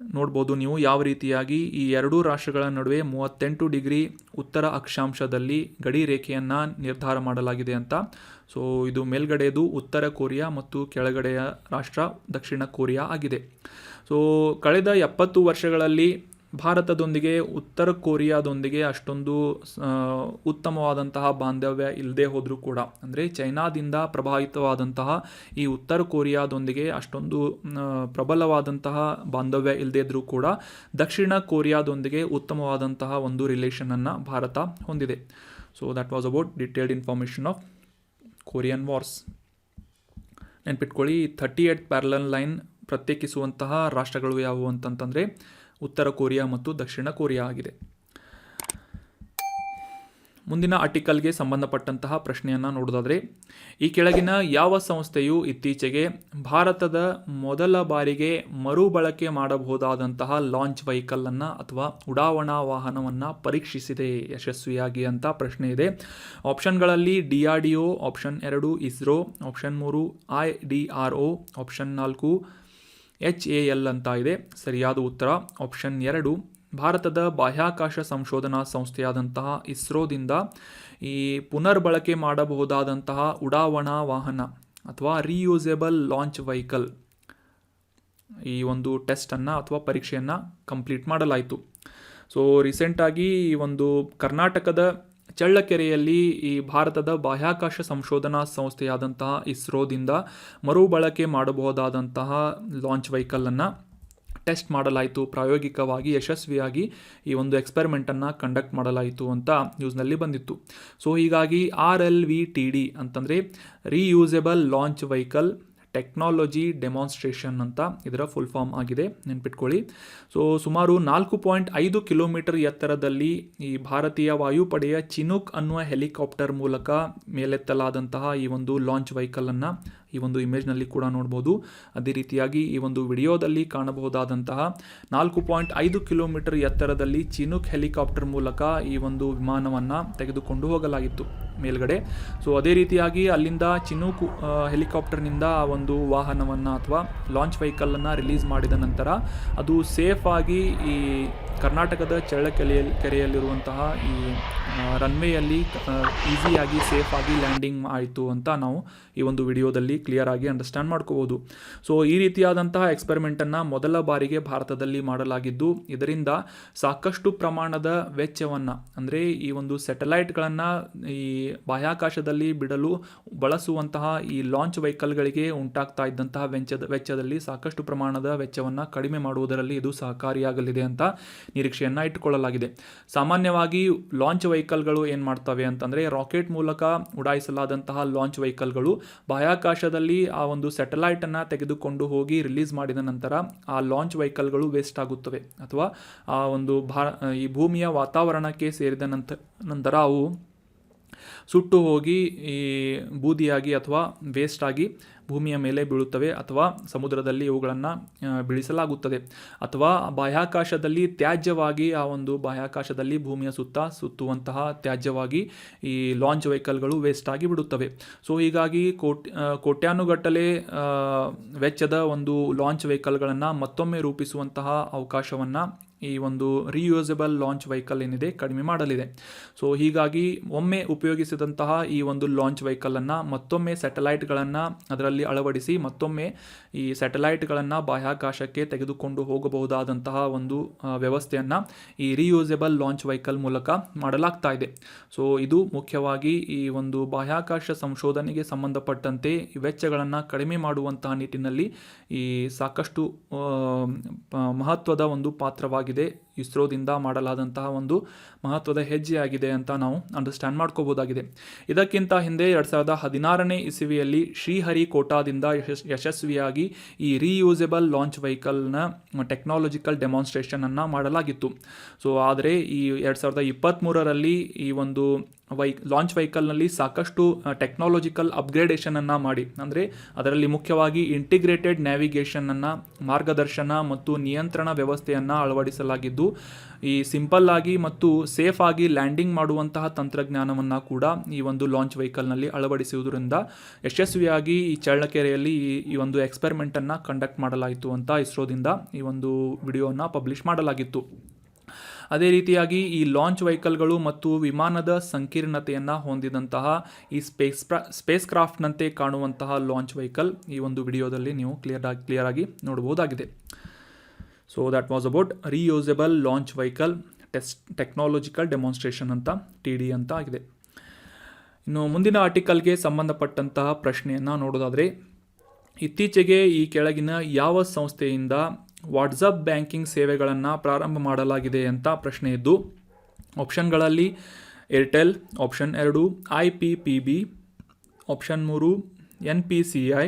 ನೋಡ್ಬೋದು ನೀವು ಯಾವ ರೀತಿಯಾಗಿ ಈ ಎರಡೂ ರಾಷ್ಟ್ರಗಳ ನಡುವೆ 38 ಡಿಗ್ರಿ ಉತ್ತರ ಅಕ್ಷಾಂಶದಲ್ಲಿ ಗಡಿ ರೇಖೆಯನ್ನು ನಿರ್ಧಾರ ಮಾಡಲಾಗಿದೆ ಅಂತ. ಸೊ ಇದು ಮೇಲ್ಗಡೆಯದು ಉತ್ತರ ಕೊರಿಯಾ ಮತ್ತು ಕೆಳಗಡೆಯ ರಾಷ್ಟ್ರ ದಕ್ಷಿಣ ಕೊರಿಯಾ ಆಗಿದೆ. ಸೊ ಕಳೆದ 70 ವರ್ಷಗಳಲ್ಲಿ ಭಾರತದೊಂದಿಗೆ ಉತ್ತರ ಕೊರಿಯಾದೊಂದಿಗೆ ಅಷ್ಟೊಂದು ಉತ್ತಮವಾದಂತಹ ಬಾಂಧವ್ಯ ಇಲ್ಲದೆ ಹೋದರೂ ಕೂಡ, ಅಂದರೆ ಚೈನಾದಿಂದ ಪ್ರಭಾವಿತವಾದಂತಹ ಈ ಉತ್ತರ ಕೊರಿಯಾದೊಂದಿಗೆ ಅಷ್ಟೊಂದು ಪ್ರಬಲವಾದಂತಹ ಬಾಂಧವ್ಯ ಇಲ್ಲದೇ ಇದ್ದರೂ ಕೂಡ ದಕ್ಷಿಣ ಕೊರಿಯಾದೊಂದಿಗೆ ಉತ್ತಮವಾದಂತಹ ಒಂದು ರಿಲೇಷನನ್ನು ಭಾರತ ಹೊಂದಿದೆ. So that was about detailed information of Korean wars. ನೆನ್ಪಿಟ್ಕೊಳ್ಳಿ, 38 ಪ್ಯಾರಲಲ್ ಲೈನ್ ಪ್ರತ್ಯೇಕಿಸುವಂತಹ ರಾಷ್ಟ್ರಗಳು ಯಾವುವು ಅಂತಂತಂದರೆ ಉತ್ತರ ಕೊರಿಯಾ ಮತ್ತು ದಕ್ಷಿಣ ಕೊರಿಯಾ ಆಗಿದೆ. ಮುಂದಿನ ಆರ್ಟಿಕಲ್ಗೆ ಸಂಬಂಧಪಟ್ಟಂತಹ ಪ್ರಶ್ನೆಯನ್ನು ನೋಡೋದಾದರೆ, ಈ ಕೆಳಗಿನ ಯಾವ ಸಂಸ್ಥೆಯು ಇತ್ತೀಚೆಗೆ ಭಾರತದ ಮೊದಲ ಬಾರಿಗೆ ಮರುಬಳಕೆ ಮಾಡಬಹುದಾದಂತಹ ಲಾಂಚ್ ವೆಹಿಕಲನ್ನು ಅಥವಾ ಉಡಾವಣಾ ವಾಹನವನ್ನು ಪರೀಕ್ಷಿಸಿದೆ ಯಶಸ್ವಿಯಾಗಿ ಅಂತ ಪ್ರಶ್ನೆ ಇದೆ. ಆಪ್ಷನ್ಗಳಲ್ಲಿ DRDO, option 2 ISRO, option 3 IDRO, option 4 HAL ಅಂತ ಇದೆ. ಸರಿಯಾದ ಉತ್ತರ ಆಪ್ಷನ್ 2. ಭಾರತದ ಬಾಹ್ಯಾಕಾಶ ಸಂಶೋಧನಾ ಸಂಸ್ಥೆಯಾದಂತಹ ಇಸ್ರೋದಿಂದ ಈ ಪುನರ್ಬಳಕೆ ಮಾಡಬಹುದಾದಂತಹ ಉಡಾವಣಾ ವಾಹನ ಅಥವಾ ರೀಯೂಸೇಬಲ್ ಲಾಂಚ್ ವೆಹಿಕಲ್ ಈ ಒಂದು ಟೆಸ್ಟನ್ನು ಅಥವಾ ಪರೀಕ್ಷೆಯನ್ನು ಕಂಪ್ಲೀಟ್ ಮಾಡಲಾಯಿತು. ಸೊ ರೀಸೆಂಟಾಗಿ ಈ ಒಂದು ಕರ್ನಾಟಕದ ಚಳ್ಳಕೆರೆಯಲ್ಲಿ ಈ ಭಾರತದ ಬಾಹ್ಯಾಕಾಶ ಸಂಶೋಧನಾ ಸಂಸ್ಥೆಯಾದಂತಹ ಇಸ್ರೋದಿಂದ ಮರುಬಳಕೆ ಮಾಡಬಹುದಾದಂತಹ ಲಾಂಚ್ ವೆಹಿಕಲನ್ನು ಟೆಸ್ಟ್ ಮಾಡಲಾಯಿತು. ಪ್ರಾಯೋಗಿಕವಾಗಿ ಯಶಸ್ವಿಯಾಗಿ ಈ ಒಂದು ಎಕ್ಸ್ಪೆರಿಮೆಂಟನ್ನು ಕಂಡಕ್ಟ್ ಮಾಡಲಾಯಿತು ಅಂತ ನ್ಯೂಸ್ನಲ್ಲಿ ಬಂದಿತ್ತು. ಸೊ ಹೀಗಾಗಿ RLVTD ಅಂತಂದರೆ ರೀಯೂಸೇಬಲ್ ಲಾಂಚ್ ವೆಹಿಕಲ್ ಟೆಕ್ನಾಲಜಿ ಡೆಮಾನ್ಸ್ಟ್ರೇಷನ್ ಅಂತ ಇದರ ಫುಲ್ ಫಾರ್ಮ್ ಆಗಿದೆ, ನೆನ್ಪಿಟ್ಕೊಳ್ಳಿ. ಸೊ ಸುಮಾರು 4.5 ಕಿಲೋಮೀಟರ್ ಎತ್ತರದಲ್ಲಿ ಈ ಭಾರತೀಯ ವಾಯುಪಡೆಯ ಚಿನೂಕ್ ಅನ್ನುವ ಹೆಲಿಕಾಪ್ಟರ್ ಮೂಲಕ ಮೇಲೆತ್ತಲಾದಂತಹ ಈ ಒಂದು ಲಾಂಚ್ ವೆಹಿಕಲನ್ನು ಈ ಒಂದು ಇಮೇಜ್ನಲ್ಲಿ ಕೂಡ ನೋಡ್ಬೋದು. ಅದೇ ರೀತಿಯಾಗಿ ಈ ಒಂದು ವಿಡಿಯೋದಲ್ಲಿ ಕಾಣಬಹುದಾದಂತಹ 4.5 ಕಿಲೋಮೀಟರ್ ಎತ್ತರದಲ್ಲಿ ಚಿನೂಕ್ ಹೆಲಿಕಾಪ್ಟರ್ ಮೂಲಕ ಈ ಒಂದು ವಿಮಾನವನ್ನು ತೆಗೆದುಕೊಂಡು ಹೋಗಲಾಗಿತ್ತು ಮೇಲ್ಗಡೆ. ಸೊ ಅದೇ ರೀತಿಯಾಗಿ ಅಲ್ಲಿಂದ ಚಿನೂಕ್ ಹೆಲಿಕಾಪ್ಟರ್ನಿಂದ ಆ ಒಂದು ವಾಹನವನ್ನು ಅಥವಾ ಲಾಂಚ್ ವೆಹಿಕಲನ್ನು ರಿಲೀಸ್ ಮಾಡಿದ ನಂತರ ಅದು ಸೇಫಾಗಿ ಈ ಕರ್ನಾಟಕದ ಚಳ್ಳಕೆರೆಯಲ್ಲಿರುವಂತಹ ಈ ರನ್ವೇಯಲ್ಲಿ ಈಸಿಯಾಗಿ ಸೇಫಾಗಿ ಲ್ಯಾಂಡಿಂಗ್ ಆಯಿತು ಅಂತ ನಾವು ಈ ಒಂದು ವಿಡಿಯೋದಲ್ಲಿ ಕ್ಲಿಯರ್ ಆಗಿ ಅಂಡರ್ಸ್ಟ್ಯಾಂಡ್ ಮಾಡ್ಕೋಬೋದು. ಸೊ ಈ ರೀತಿಯಾದಂತಹ ಎಕ್ಸ್ಪೆರಿಮೆಂಟನ್ನು ಮೊದಲ ಬಾರಿಗೆ ಭಾರತದಲ್ಲಿ ಮಾಡಲಾಗಿದ್ದು, ಇದರಿಂದ ಸಾಕಷ್ಟು ಪ್ರಮಾಣದ ವೆಚ್ಚವನ್ನು, ಅಂದರೆ ಈ ಒಂದು ಸ್ಯಾಟಲೈಟ್ಗಳನ್ನು ಈ ಬಾಹ್ಯಾಕಾಶದಲ್ಲಿ ಬಿಡಲು ಬಳಸುವಂತಹ ಈ ಲಾಂಚ್ ವೆಹಿಕಲ್ಗಳಿಗೆ ಉಂಟಾಗ್ತಾ ಇದ್ದಂತಹ ವೆಚ್ಚದಲ್ಲಿ ಸಾಕಷ್ಟು ಪ್ರಮಾಣದ ವೆಚ್ಚವನ್ನು ಕಡಿಮೆ ಮಾಡುವುದರಲ್ಲಿ ಇದು ಸಹಕಾರಿಯಾಗಲಿದೆ ಅಂತ ನಿರೀಕ್ಷೆಯನ್ನು ಇಟ್ಟುಕೊಳ್ಳಲಾಗಿದೆ. ಸಾಮಾನ್ಯವಾಗಿ ಲಾಂಚ್ ವೆಹಿಕಲ್ಗಳು ಏನು ಮಾಡ್ತವೆ ಅಂತಂದರೆ, ರಾಕೆಟ್ ಮೂಲಕ ಉಡಾಯಿಸಲಾದಂತಹ ಲಾಂಚ್ ವೆಹಿಕಲ್ಗಳು ಬಾಹ್ಯಾಕಾಶದಲ್ಲಿ ಆ ಒಂದು ಸ್ಯಾಟಲೈಟನ್ನು ತೆಗೆದುಕೊಂಡು ಹೋಗಿ ರಿಲೀಸ್ ಮಾಡಿದ ನಂತರ ಆ ಲಾಂಚ್ ವೆಹಿಕಲ್ಗಳು ವೇಸ್ಟ್ ಆಗುತ್ತವೆ, ಅಥವಾ ಆ ಒಂದು ಈ ಭೂಮಿಯ ವಾತಾವರಣಕ್ಕೆ ಸೇರಿದ ನಂತರ ಅವು ಸುಟ್ಟು ಹೋಗಿ ಈ ಬೂದಿಯಾಗಿ ಅಥವಾ ವೇಸ್ಟ್ ಆಗಿ ಭೂಮಿಯ ಮೇಲೆ ಬೀಳುತ್ತವೆ, ಅಥವಾ ಸಮುದ್ರದಲ್ಲಿ ಇವುಗಳನ್ನು ಬೀಳಿಸಲಾಗುತ್ತದೆ, ಅಥವಾ ಬಾಹ್ಯಾಕಾಶದಲ್ಲಿ ತ್ಯಾಜ್ಯವಾಗಿ ಆ ಒಂದು ಬಾಹ್ಯಾಕಾಶದಲ್ಲಿ ಭೂಮಿಯ ಸುತ್ತುವಂತಹ ತ್ಯಾಜ್ಯವಾಗಿ ಈ ಲಾಂಚ್ ವೆಹಿಕಲ್ಗಳು ವೇಸ್ಟ್ ಆಗಿ ಬಿಡುತ್ತವೆ. ಸೊ ಹೀಗಾಗಿ ಕೋಟ್ಯಾನುಗಟ್ಟಲೆ ವೆಚ್ಚದ ಒಂದು ಲಾಂಚ್ ವೆಹಿಕಲ್ಗಳನ್ನು ಮತ್ತೊಮ್ಮೆ ರೂಪಿಸುವಂತಹ ಅವಕಾಶವನ್ನು ಈ ಒಂದು ರಿಯೂಸಬಲ್ ಲಾಂಚ್ ವೆಹಿಕಲ್ ಏನಿದೆ ಕಡಿಮೆ ಮಾಡಲಿದೆ. ಸೊ ಹೀಗಾಗಿ ಒಮ್ಮೆ ಉಪಯೋಗಿಸಿದಂತಹ ಈ ಒಂದು ಲಾಂಚ್ ವೆಹಿಕಲನ್ನು ಮತ್ತೊಮ್ಮೆ ಸ್ಯಾಟಲೈಟ್ಗಳನ್ನು ಅದರಲ್ಲಿ ಅಳವಡಿಸಿ ಮತ್ತೊಮ್ಮೆ ಈ ಸ್ಯಾಟಲೈಟ್ಗಳನ್ನು ಬಾಹ್ಯಾಕಾಶಕ್ಕೆ ತೆಗೆದುಕೊಂಡು ಹೋಗಬಹುದಾದಂತಹ ಒಂದು ವ್ಯವಸ್ಥೆಯನ್ನು ಈ ರಿಯೂಸಬಲ್ ಲಾಂಚ್ ವೆಹಿಕಲ್ ಮೂಲಕ ಮಾಡಲಾಗ್ತಾ ಇದೆ. ಸೊ ಇದು ಮುಖ್ಯವಾಗಿ ಈ ಒಂದು ಬಾಹ್ಯಾಕಾಶ ಸಂಶೋಧನೆಗೆ ಸಂಬಂಧಪಟ್ಟಂತೆ ವೆಚ್ಚಗಳನ್ನು ಕಡಿಮೆ ಮಾಡುವಂತಹ ನಿಟ್ಟಿನಲ್ಲಿ ಈ ಸಾಕಷ್ಟು ಮಹತ್ವದ ಒಂದು ಪಾತ್ರವಾಗಿದೆ. ಇಸ್ರೋದಿಂದ ಮಾಡಲಾದಂತಹ ಒಂದು ಮಹತ್ವದ ಹೆಜ್ಜೆಯಾಗಿದೆ ಅಂತ ನಾವು ಅಂಡರ್ಸ್ಟ್ಯಾಂಡ್ ಮಾಡ್ಕೋಬಹುದಾಗಿದೆ. ಇದಕ್ಕಿಂತ ಹಿಂದೆ 2016ನೇ ಇಸವಿಯಲ್ಲಿ ಶ್ರೀಹರಿಕೋಟಾದಿಂದ ಯಶಸ್ವಿಯಾಗಿ ಈ ರಿಯೂಸಬಲ್ ಲಾಂಚ್ ವೆಹಿಕಲ್ನ ಟೆಕ್ನಾಲಜಿಕಲ್ ಡೆಮಾನ್ಸ್ಟ್ರೇಷನ್ ಅನ್ನು ಮಾಡಲಾಗಿತ್ತು. ಸೊ ಆದರೆ ಈ 2023ರಲ್ಲಿ ಈ ಒಂದು ಲಾಂಚ್ ವೆಹಿಕಲ್ನಲ್ಲಿ ಸಾಕಷ್ಟು ಟೆಕ್ನಾಲಜಿಕಲ್ ಅಪ್ಗ್ರೇಡೇಷನನ್ನು ಮಾಡಿ, ಅಂದರೆ ಅದರಲ್ಲಿ ಮುಖ್ಯವಾಗಿ ಇಂಟಿಗ್ರೇಟೆಡ್ ನ್ಯಾವಿಗೇಷನನ್ನು, ಮಾರ್ಗದರ್ಶನ ಮತ್ತು ನಿಯಂತ್ರಣ ವ್ಯವಸ್ಥೆಯನ್ನು ಅಳವಡಿಸಲಾಗಿದ್ದು, ಈ ಸಿಂಪಲ್ ಆಗಿ ಮತ್ತು ಸೇಫ್ ಆಗಿ ಲ್ಯಾಂಡಿಂಗ್ ಮಾಡುವಂತಹ ತಂತ್ರಜ್ಞಾನವನ್ನು ಕೂಡ ಈ ಒಂದು ಲಾಂಚ್ ವೆಹಿಕಲ್ನಲ್ಲಿ ಅಳವಡಿಸುವುದರಿಂದ ಯಶಸ್ವಿಯಾಗಿ ಈ ಚಳ್ಳಕೆರೆಯಲ್ಲಿ ಈ ಒಂದು ಎಕ್ಸ್ಪೆರಿಮೆಂಟನ್ನು ಕಂಡಕ್ಟ್ ಮಾಡಲಾಯಿತು ಅಂತ ಇಸ್ರೋದಿಂದ ಈ ಒಂದು ವಿಡಿಯೋವನ್ನು ಪಬ್ಲಿಷ್ ಮಾಡಲಾಗಿತ್ತು. ಅದೇ ರೀತಿಯಾಗಿ ಈ ಲಾಂಚ್ ವೆಹಿಕಲ್ಗಳು ಮತ್ತು ವಿಮಾನದ ಸಂಕೀರ್ಣತೆಯನ್ನು ಹೊಂದಿದಂತಹ ಈ ಸ್ಪೇಸ್ ಕ್ರಾಫ್ಟ್ನಂತೆ ಕಾಣುವಂತಹ ಲಾಂಚ್ ವೆಹಿಕಲ್ ಈ ಒಂದು ವಿಡಿಯೋದಲ್ಲಿ ನೀವು ಕ್ಲಿಯರ್ ಆಗಿ ನೋಡಬಹುದಾಗಿದೆ. So that was about reusable launch vehicle technological demonstration ಅಂತ TD ಅಂತ ಆಗಿದೆ. ಇನ್ನು ಮುಂದಿನ ಆರ್ಟಿಕಲ್ಗೆ ಸಂಬಂಧಪಟ್ಟಂತಹ ಪ್ರಶ್ನೆಯನ್ನು ನೋಡೋದಾದರೆ, ಇತ್ತೀಚೆಗೆ ಈ ಕೆಳಗಿನ ಯಾವ ಸಂಸ್ಥೆಯಿಂದ ವಾಟ್ಸಪ್ ಬ್ಯಾಂಕಿಂಗ್ ಸೇವೆಗಳನ್ನು ಪ್ರಾರಂಭ ಮಾಡಲಾಗಿದೆ ಅಂತ ಪ್ರಶ್ನೆ ಇದ್ದು, ಆಪ್ಷನ್ಗಳಲ್ಲಿ Airtel, option 2 IPPB, option 3 NPCI,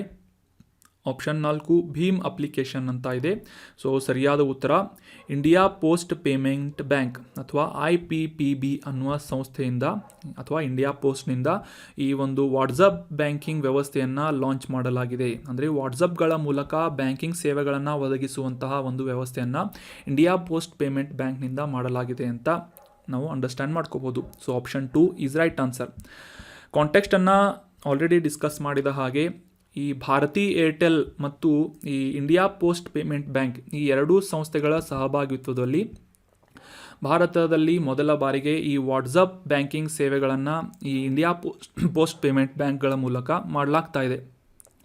option 4 ಭೀಮ್ ಅಪ್ಲಿಕೇಶನ್ ಅಂತ ಇದೆ. ಸೊ ಸರಿಯಾದ ಉತ್ತರ ಇಂಡಿಯಾ ಪೋಸ್ಟ್ ಪೇಮೆಂಟ್ ಬ್ಯಾಂಕ್ ಅಥವಾ IPPB ಅನ್ನುವ ಸಂಸ್ಥೆಯಿಂದ ಅಥವಾ ಇಂಡಿಯಾ ಪೋಸ್ಟ್ನಿಂದ ಈ ಒಂದು ವಾಟ್ಸಪ್ ಬ್ಯಾಂಕಿಂಗ್ ವ್ಯವಸ್ಥೆಯನ್ನು ಲಾಂಚ್ ಮಾಡಲಾಗಿದೆ. ಅಂದರೆ ವಾಟ್ಸಪ್ಗಳ ಮೂಲಕ ಬ್ಯಾಂಕಿಂಗ್ ಸೇವೆಗಳನ್ನು ಒದಗಿಸುವಂತಹ ಒಂದು ವ್ಯವಸ್ಥೆಯನ್ನು ಇಂಡಿಯಾ ಪೋಸ್ಟ್ ಪೇಮೆಂಟ್ ಬ್ಯಾಂಕ್ನಿಂದ ಮಾಡಲಾಗಿದೆ ಅಂತ ನಾವು ಅಂಡರ್ಸ್ಟ್ಯಾಂಡ್ ಮಾಡ್ಕೋಬೋದು. So option 2 is right answer. ಕಾಂಟೆಕ್ಸ್ಟನ್ನು ಆಲ್ರೆಡಿ ಡಿಸ್ಕಸ್ ಮಾಡಿದ ಹಾಗೆ ಈ ಭಾರತಿ ಏರ್ಟೆಲ್ ಮತ್ತು ಈ ಇಂಡಿಯಾ ಪೋಸ್ಟ್ ಪೇಮೆಂಟ್ ಬ್ಯಾಂಕ್ ಈ ಎರಡೂ ಸಂಸ್ಥೆಗಳ ಸಹಭಾಗಿತ್ವದಲ್ಲಿ ಭಾರತದಲ್ಲಿ ಮೊದಲ ಬಾರಿಗೆ ಈ ವಾಟ್ಸಪ್ ಬ್ಯಾಂಕಿಂಗ್ ಸೇವೆಗಳನ್ನು ಈ ಇಂಡಿಯಾ ಪೋಸ್ಟ್ ಪೇಮೆಂಟ್ ಬ್ಯಾಂಕ್ಗಳ ಮೂಲಕ ಮಾಡಲಾಗ್ತಾ ಇದೆ.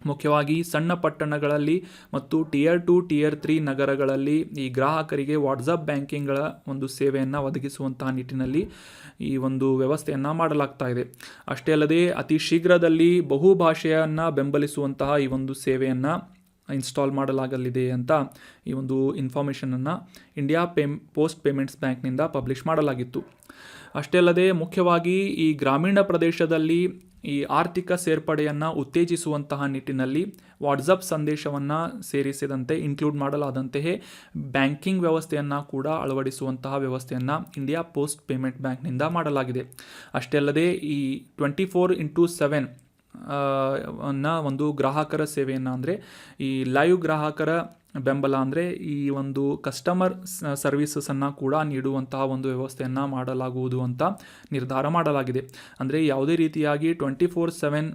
ಮುಖ್ಯವಾಗಿ ಸಣ್ಣ ಪಟ್ಟಣಗಳಲ್ಲಿ ಮತ್ತು Tier 2, Tier 3 ನಗರಗಳಲ್ಲಿ ಈ ಗ್ರಾಹಕರಿಗೆ ವಾಟ್ಸಪ್ ಬ್ಯಾಂಕಿಂಗ್ಗಳ ಒಂದು ಸೇವೆಯನ್ನು ಒದಗಿಸುವಂತಹ ನಿಟ್ಟಿನಲ್ಲಿ ಈ ಒಂದು ವ್ಯವಸ್ಥೆಯನ್ನು ಮಾಡಲಾಗ್ತಾ ಇದೆ. ಅಷ್ಟೇ ಅಲ್ಲದೆ ಅತಿ ಶೀಘ್ರದಲ್ಲಿ ಬಹುಭಾಷೆಯನ್ನು ಬೆಂಬಲಿಸುವಂತಹ ಈ ಒಂದು ಸೇವೆಯನ್ನು ಇನ್ಸ್ಟಾಲ್ ಮಾಡಲಾಗಲಿದೆ ಅಂತ ಈ ಒಂದು ಇನ್ಫಾರ್ಮೇಷನನ್ನು ಇಂಡಿಯಾ ಪೋಸ್ಟ್ ಪೇಮೆಂಟ್ಸ್ ಬ್ಯಾಂಕ್ನಿಂದ ಪಬ್ಲಿಷ್ ಮಾಡಲಾಗಿತ್ತು. ಅಷ್ಟೇ ಅಲ್ಲದೆ ಮುಖ್ಯವಾಗಿ ಈ ಗ್ರಾಮೀಣ ಪ್ರದೇಶದಲ್ಲಿ ಈ ಆರ್ಥಿಕ ಸೇರ್ಪಡೆಯನ್ನು ಉತ್ತೇಜಿಸುವಂತಹ ನಿಟ್ಟಿನಲ್ಲಿ ವಾಟ್ಸಪ್ ಸಂದೇಶವನ್ನು ಸೇರಿಸಿದಂತೆ ಇನ್ಕ್ಲೂಡ್ ಮಾಡಲಾದಂತೆಯೇ ಬ್ಯಾಂಕಿಂಗ್ ವ್ಯವಸ್ಥೆಯನ್ನು ಕೂಡ ಅಳವಡಿಸುವಂತಹ ವ್ಯವಸ್ಥೆಯನ್ನು ಇಂಡಿಯಾ ಪೋಸ್ಟ್ ಪೇಮೆಂಟ್ ಬ್ಯಾಂಕ್ನಿಂದ ಮಾಡಲಾಗಿದೆ. ಅಷ್ಟೇ ಅಲ್ಲದೆ ಈ 24x7 ಒಂದು ಗ್ರಾಹಕರ ಸೇವೆಯನ್ನು, ಅಂದರೆ ಈ ಲೈವ್ ಗ್ರಾಹಕರ ಬೆಂಬಲ, ಅಂದರೆ ಈ ಒಂದು ಕಸ್ಟಮರ್ ಸರ್ವಿಸಸನ್ನು ಕೂಡ ನೀಡುವಂತಹ ಒಂದು ವ್ಯವಸ್ಥೆಯನ್ನು ಮಾಡಲಾಗುವುದು ಅಂತ ನಿರ್ಧಾರ ಮಾಡಲಾಗಿದೆ. ಅಂದರೆ ಯಾವುದೇ ರೀತಿಯಾಗಿ 24/7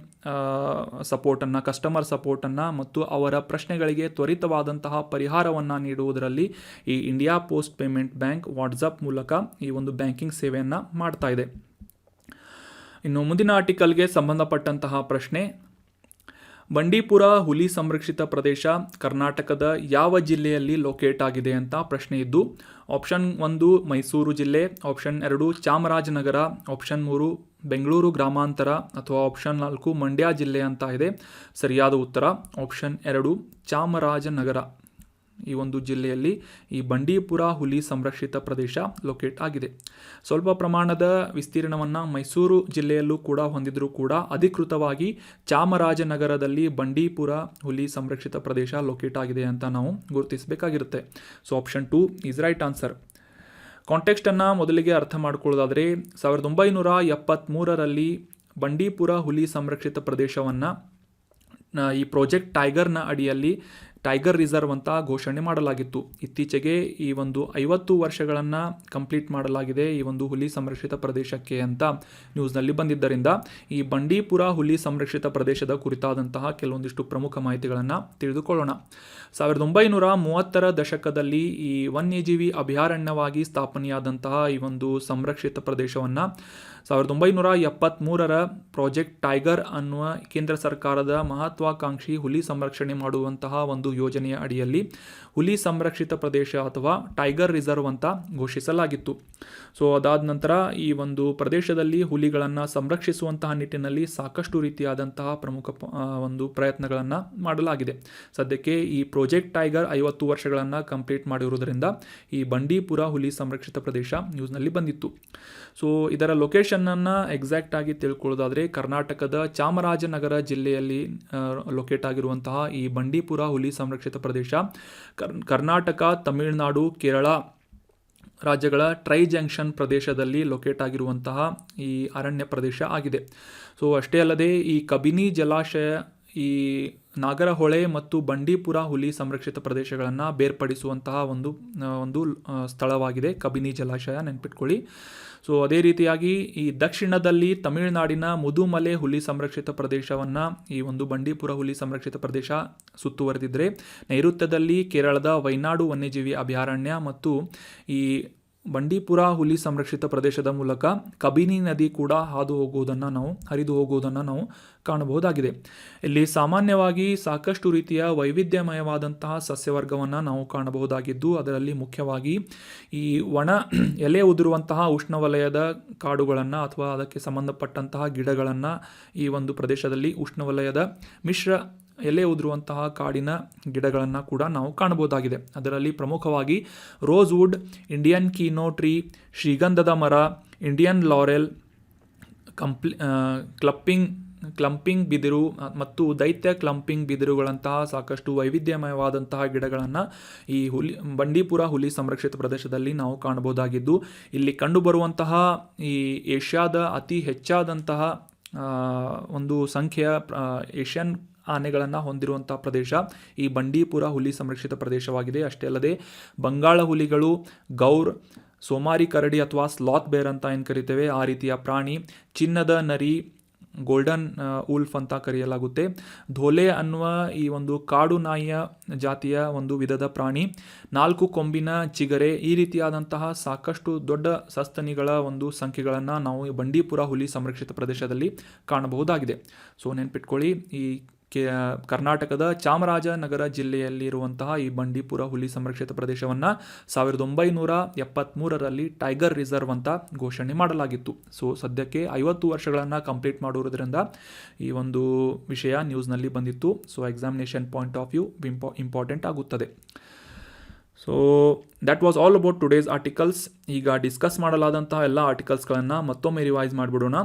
ಸಪೋರ್ಟನ್ನು, ಕಸ್ಟಮರ್ ಸಪೋರ್ಟನ್ನು ಮತ್ತು ಅವರ ಪ್ರಶ್ನೆಗಳಿಗೆ ತ್ವರಿತವಾದಂತಹ ಪರಿಹಾರವನ್ನು ನೀಡುವುದರಲ್ಲಿ ಈ India Post Payment bank WhatsApp ಮೂಲಕ ಈ ಒಂದು ಬ್ಯಾಂಕಿಂಗ್ ಸೇವೆಯನ್ನು ಮಾಡ್ತಾ ಇದೆ. ಇನ್ನು ಮುಂದಿನ ಆರ್ಟಿಕಲ್ಗೆ ಸಂಬಂಧಪಟ್ಟಂತಹ ಪ್ರಶ್ನೆ, ಬಂಡೀಪುರ ಹುಲಿ ಸಂರಕ್ಷಿತ ಪ್ರದೇಶ ಕರ್ನಾಟಕದ ಯಾವ ಜಿಲ್ಲೆಯಲ್ಲಿ ಲೊಕೇಟ್ ಆಗಿದೆ ಅಂತ ಪ್ರಶ್ನೆ ಇದ್ದು, ಆಪ್ಷನ್ 1 ಮೈಸೂರು ಜಿಲ್ಲೆ, ಆಪ್ಷನ್ 2 ಚಾಮರಾಜನಗರ, ಆಪ್ಷನ್ 3 ಬೆಂಗಳೂರು ಗ್ರಾಮಾಂತರ ಅಥವಾ ಆಪ್ಷನ್ 4 ಮಂಡ್ಯ ಜಿಲ್ಲೆ ಅಂತ ಇದೆ. ಸರಿಯಾದ ಉತ್ತರ ಆಪ್ಷನ್ 2 ಚಾಮರಾಜನಗರ. ಈ ಒಂದು ಜಿಲ್ಲೆಯಲ್ಲಿ ಈ ಬಂಡೀಪುರ ಹುಲಿ ಸಂರಕ್ಷಿತ ಪ್ರದೇಶ ಲೊಕೇಟ್ ಆಗಿದೆ. ಸ್ವಲ್ಪ ಪ್ರಮಾಣದ ವಿಸ್ತೀರ್ಣವನ್ನು ಮೈಸೂರು ಜಿಲ್ಲೆಯಲ್ಲೂ ಕೂಡ ಹೊಂದಿದ್ರೂ ಕೂಡ ಅಧಿಕೃತವಾಗಿ ಚಾಮರಾಜನಗರದಲ್ಲಿ ಬಂಡೀಪುರ ಹುಲಿ ಸಂರಕ್ಷಿತ ಪ್ರದೇಶ ಲೊಕೇಟ್ ಆಗಿದೆ ಅಂತ ನಾವು ಗುರುತಿಸಬೇಕಾಗಿರುತ್ತೆ. So option 2 is right answer. ಕಾಂಟೆಕ್ಸ್ಟನ್ನು ಮೊದಲಿಗೆ ಅರ್ಥ ಮಾಡ್ಕೊಳ್ಳೋದಾದರೆ 1973ರಲ್ಲಿ ಬಂಡೀಪುರ ಹುಲಿ ಸಂರಕ್ಷಿತ ಪ್ರದೇಶವನ್ನು ಈ ಪ್ರಾಜೆಕ್ಟ್ ಟೈಗರ್ನ ಅಡಿಯಲ್ಲಿ ಟೈಗರ್ ರಿಸರ್ವ್ ಅಂತ ಘೋಷಣೆ ಮಾಡಲಾಗಿತ್ತು. ಇತ್ತೀಚೆಗೆ ಈ ಒಂದು 50 ವರ್ಷಗಳನ್ನು ಕಂಪ್ಲೀಟ್ ಮಾಡಲಾಗಿದೆ ಈ ಒಂದು ಹುಲಿ ಸಂರಕ್ಷಿತ ಪ್ರದೇಶಕ್ಕೆ ಅಂತ ನ್ಯೂಸ್ನಲ್ಲಿ ಬಂದಿದ್ದರಿಂದ ಈ ಬಂಡೀಪುರ ಹುಲಿ ಸಂರಕ್ಷಿತ ಪ್ರದೇಶದ ಕುರಿತಾದಂತಹ ಕೆಲವೊಂದಿಷ್ಟು ಪ್ರಮುಖ ಮಾಹಿತಿಗಳನ್ನು ತಿಳಿದುಕೊಳ್ಳೋಣ. 1930ರ ದಶಕದಲ್ಲಿ ಈ ವನ್ಯಜೀವಿ ಅಭಯಾರಣ್ಯವಾಗಿ ಸ್ಥಾಪನೆಯಾದಂತಹ ಈ ಒಂದು ಸಂರಕ್ಷಿತ ಪ್ರದೇಶವನ್ನು 1973ರ ಪ್ರಾಜೆಕ್ಟ್ ಟೈಗರ್ ಅನ್ನುವ ಕೇಂದ್ರ ಸರ್ಕಾರದ ಮಹತ್ವಾಕಾಂಕ್ಷಿ ಹುಲಿ ಸಂರಕ್ಷಣೆ ಮಾಡುವಂತಹ ಒಂದು ಯೋಜನೆಯ ಅಡಿಯಲ್ಲಿ ಹುಲಿ ಸಂರಕ್ಷಿತ ಪ್ರದೇಶ ಅಥವಾ ಟೈಗರ್ ರಿಸರ್ವ್ ಅಂತ ಘೋಷಿಸಲಾಗಿತ್ತು. ಸೊ ಅದಾದ ನಂತರ ಈ ಒಂದು ಪ್ರದೇಶದಲ್ಲಿ ಹುಲಿಗಳನ್ನು ಸಂರಕ್ಷಿಸುವಂತಹ ನಿಟ್ಟಿನಲ್ಲಿ ಸಾಕಷ್ಟು ರೀತಿಯಾದಂತಹ ಪ್ರಮುಖ ಒಂದು ಪ್ರಯತ್ನಗಳನ್ನು ಮಾಡಲಾಗಿದೆ. ಸದ್ಯಕ್ಕೆ ಈ ಪ್ರಾಜೆಕ್ಟ್ ಟೈಗರ್ 50 ವರ್ಷಗಳನ್ನು ಕಂಪ್ಲೀಟ್ ಮಾಡಿರುವುದರಿಂದ ಈ ಬಂಡೀಪುರ ಹುಲಿ ಸಂರಕ್ಷಿತ ಪ್ರದೇಶ ನ್ಯೂಸ್ನಲ್ಲಿ ಬಂದಿತ್ತು. ಸೊ ಇದರ ಲೊಕೇಶನ್ನನ್ನು ಎಕ್ಸಾಕ್ಟ್ ಆಗಿ ತಿಳ್ಕೊಳ್ಳೋದಾದರೆ ಕರ್ನಾಟಕದ ಚಾಮರಾಜನಗರ ಜಿಲ್ಲೆಯಲ್ಲಿ ಲೊಕೇಟ್ ಆಗಿರುವಂತಹ ಈ ಬಂಡೀಪುರ ಹುಲಿ ಸಂರಕ್ಷಿತ ಪ್ರದೇಶ ಕರ್ನಾಟಕ, ತಮಿಳುನಾಡು, ಕೇರಳ ರಾಜ್ಯಗಳ ಟ್ರೈ ಜಂಕ್ಷನ್ ಪ್ರದೇಶದಲ್ಲಿ ಲೊಕೇಟ್ ಆಗಿರುವಂತಹ ಈ ಅರಣ್ಯ ಪ್ರದೇಶ ಆಗಿದೆ. ಸೊ ಅಷ್ಟೇ ಅಲ್ಲದೆ ಈ ಕಬಿನಿ ಜಲಾಶಯ ಈ ನಾಗರಹೊಳೆ ಮತ್ತು ಬಂಡೀಪುರ ಹುಲಿ ಸಂರಕ್ಷಿತ ಪ್ರದೇಶಗಳನ್ನು ಬೇರ್ಪಡಿಸುವಂತಹ ಒಂದು ಸ್ಥಳವಾಗಿದೆ ಕಬಿನಿ ಜಲಾಶಯ, ನೆನ್ಪಿಟ್ಕೊಳ್ಳಿ. ಸೊ ಅದೇ ರೀತಿಯಾಗಿ ಈ ದಕ್ಷಿಣದಲ್ಲಿ ತಮಿಳುನಾಡಿನ ಮುದುಮಲೆ ಹುಲಿ ಸಂರಕ್ಷಿತ ಪ್ರದೇಶವನ್ನು ಈ ಒಂದು ಬಂಡೀಪುರ ಹುಲಿ ಸಂರಕ್ಷಿತ ಪ್ರದೇಶ ಸುತ್ತುವರೆದಿದ್ದರೆ, ನೈಋತ್ಯದಲ್ಲಿ ಕೇರಳದ ವೈನಾಡು ವನ್ಯಜೀವಿ ಅಭಯಾರಣ್ಯ ಮತ್ತು ಈ ಬಂಡೀಪುರ ಹುಲಿ ಸಂರಕ್ಷಿತ ಪ್ರದೇಶದ ಮೂಲಕ ಕಬಿನಿ ನದಿ ಕೂಡ ಹರಿದು ಹೋಗುವುದನ್ನು ನಾವು ಕಾಣಬಹುದಾಗಿದೆ. ಇಲ್ಲಿ ಸಾಮಾನ್ಯವಾಗಿ ಸಾಕಷ್ಟು ರೀತಿಯ ವೈವಿಧ್ಯಮಯವಾದಂತಹ ಸಸ್ಯವರ್ಗವನ್ನು ನಾವು ಕಾಣಬಹುದಾಗಿದ್ದು, ಅದರಲ್ಲಿ ಮುಖ್ಯವಾಗಿ ಈ ಒಣ ಎಲೆ ಉದುರುವಂತಹ ಉಷ್ಣವಲಯದ ಕಾಡುಗಳನ್ನು ಅಥವಾ ಅದಕ್ಕೆ ಸಂಬಂಧಪಟ್ಟಂತಹ ಗಿಡಗಳನ್ನು ಈ ಒಂದು ಪ್ರದೇಶದಲ್ಲಿ ಉಷ್ಣವಲಯದ ಮಿಶ್ರ ಎಲೆ ಉದುರುವಂತಹ ಕಾಡಿನ ಗಿಡಗಳನ್ನು ಕೂಡ ನಾವು ಕಾಣಬಹುದಾಗಿದೆ. ಅದರಲ್ಲಿ ಪ್ರಮುಖವಾಗಿ ರೋಸ್ವುಡ್, ಇಂಡಿಯನ್ ಕೀನೋ ಟ್ರೀ, ಶ್ರೀಗಂಧದ ಮರ, ಇಂಡಿಯನ್ ಲಾರೆಲ್, ಕ್ಲಂಪಿಂಗ್ ಬಿದಿರು ಮತ್ತು ದೈತ್ಯ ಕ್ಲಂಪಿಂಗ್ ಬಿದಿರುಗಳಂತಹ ಸಾಕಷ್ಟು ವೈವಿಧ್ಯಮಯವಾದಂತಹ ಗಿಡಗಳನ್ನು ಈ ಬಂಡೀಪುರ ಹುಲಿ ಸಂರಕ್ಷಿತ ಪ್ರದೇಶದಲ್ಲಿ ನಾವು ಕಾಣಬಹುದಾಗಿದ್ದು, ಇಲ್ಲಿ ಕಂಡುಬರುವಂತಹ ಈ ಏಷ್ಯಾದ ಅತಿ ಹೆಚ್ಚಾದಂತಹ ಒಂದು ಸಂಖ್ಯೆಯ ಏಷ್ಯನ್ ಆನೆಗಳನ್ನು ಹೊಂದಿರುವಂತಹ ಪ್ರದೇಶ ಈ ಬಂಡೀಪುರ ಹುಲಿ ಸಂರಕ್ಷಿತ ಪ್ರದೇಶವಾಗಿದೆ. ಅಷ್ಟೇ ಅಲ್ಲದೆ ಬಂಗಾಳ ಹುಲಿಗಳು, ಗೌರ್, ಸೋಮಾರಿ ಕರಡಿ ಅಥವಾ ಸ್ಲಾತ್ ಬೇರ್ ಅಂತ ಏನು ಕರಿತೇವೆ ಆ ರೀತಿಯ ಪ್ರಾಣಿ, ಚಿನ್ನದ ನರಿ, ಗೋಲ್ಡನ್ ಉಲ್ಫ್ ಅಂತ ಕರೆಯಲಾಗುತ್ತೆ, ಧೋಲೆ ಅನ್ನುವ ಈ ಒಂದು ಕಾಡು ನಾಯಿಯ ಜಾತಿಯ ಒಂದು ವಿಧದ ಪ್ರಾಣಿ, 4 ಕೊಂಬಿನ ಚಿಗರೆ, ಈ ರೀತಿಯಾದಂತಹ ಸಾಕಷ್ಟು ದೊಡ್ಡ ಸಸ್ತನಿಗಳ ಒಂದು ಸಂಖ್ಯೆಗಳನ್ನು ನಾವು ಬಂಡೀಪುರ ಹುಲಿ ಸಂರಕ್ಷಿತ ಪ್ರದೇಶದಲ್ಲಿ ಕಾಣಬಹುದಾಗಿದೆ. ಸೊ ನೆನ್ಪಿಟ್ಕೊಳ್ಳಿ, ಈ ಕರ್ನಾಟಕದ ಚಾಮರಾಜನಗರ ಜಿಲ್ಲೆಯಲ್ಲಿರುವಂತಹ ಈ ಬಂಡೀಪುರ ಹುಲಿ ಸಂರಕ್ಷಿತ ಪ್ರದೇಶವನ್ನು 1973ರಲ್ಲಿ ಟೈಗರ್ ರಿಸರ್ವ್ ಅಂತ ಘೋಷಣೆ ಮಾಡಲಾಗಿತ್ತು. ಸೊ ಸದ್ಯಕ್ಕೆ 50 ವರ್ಷಗಳನ್ನು ಕಂಪ್ಲೀಟ್ ಮಾಡಿರೋದ್ರಿಂದ ಈ ಒಂದು ವಿಷಯ ನ್ಯೂಸ್ನಲ್ಲಿ ಬಂದಿತ್ತು. So examination point of view important ಆಗುತ್ತದೆ. So that was all about today's articles. ಈಗ ಡಿಸ್ಕಸ್ ಮಾಡಲಾದಂತಹ ಎಲ್ಲ ಆರ್ಟಿಕಲ್ಸ್ಗಳನ್ನು ಮತ್ತೊಮ್ಮೆ ರಿವೈಸ್ ಮಾಡಿಬಿಡೋಣ.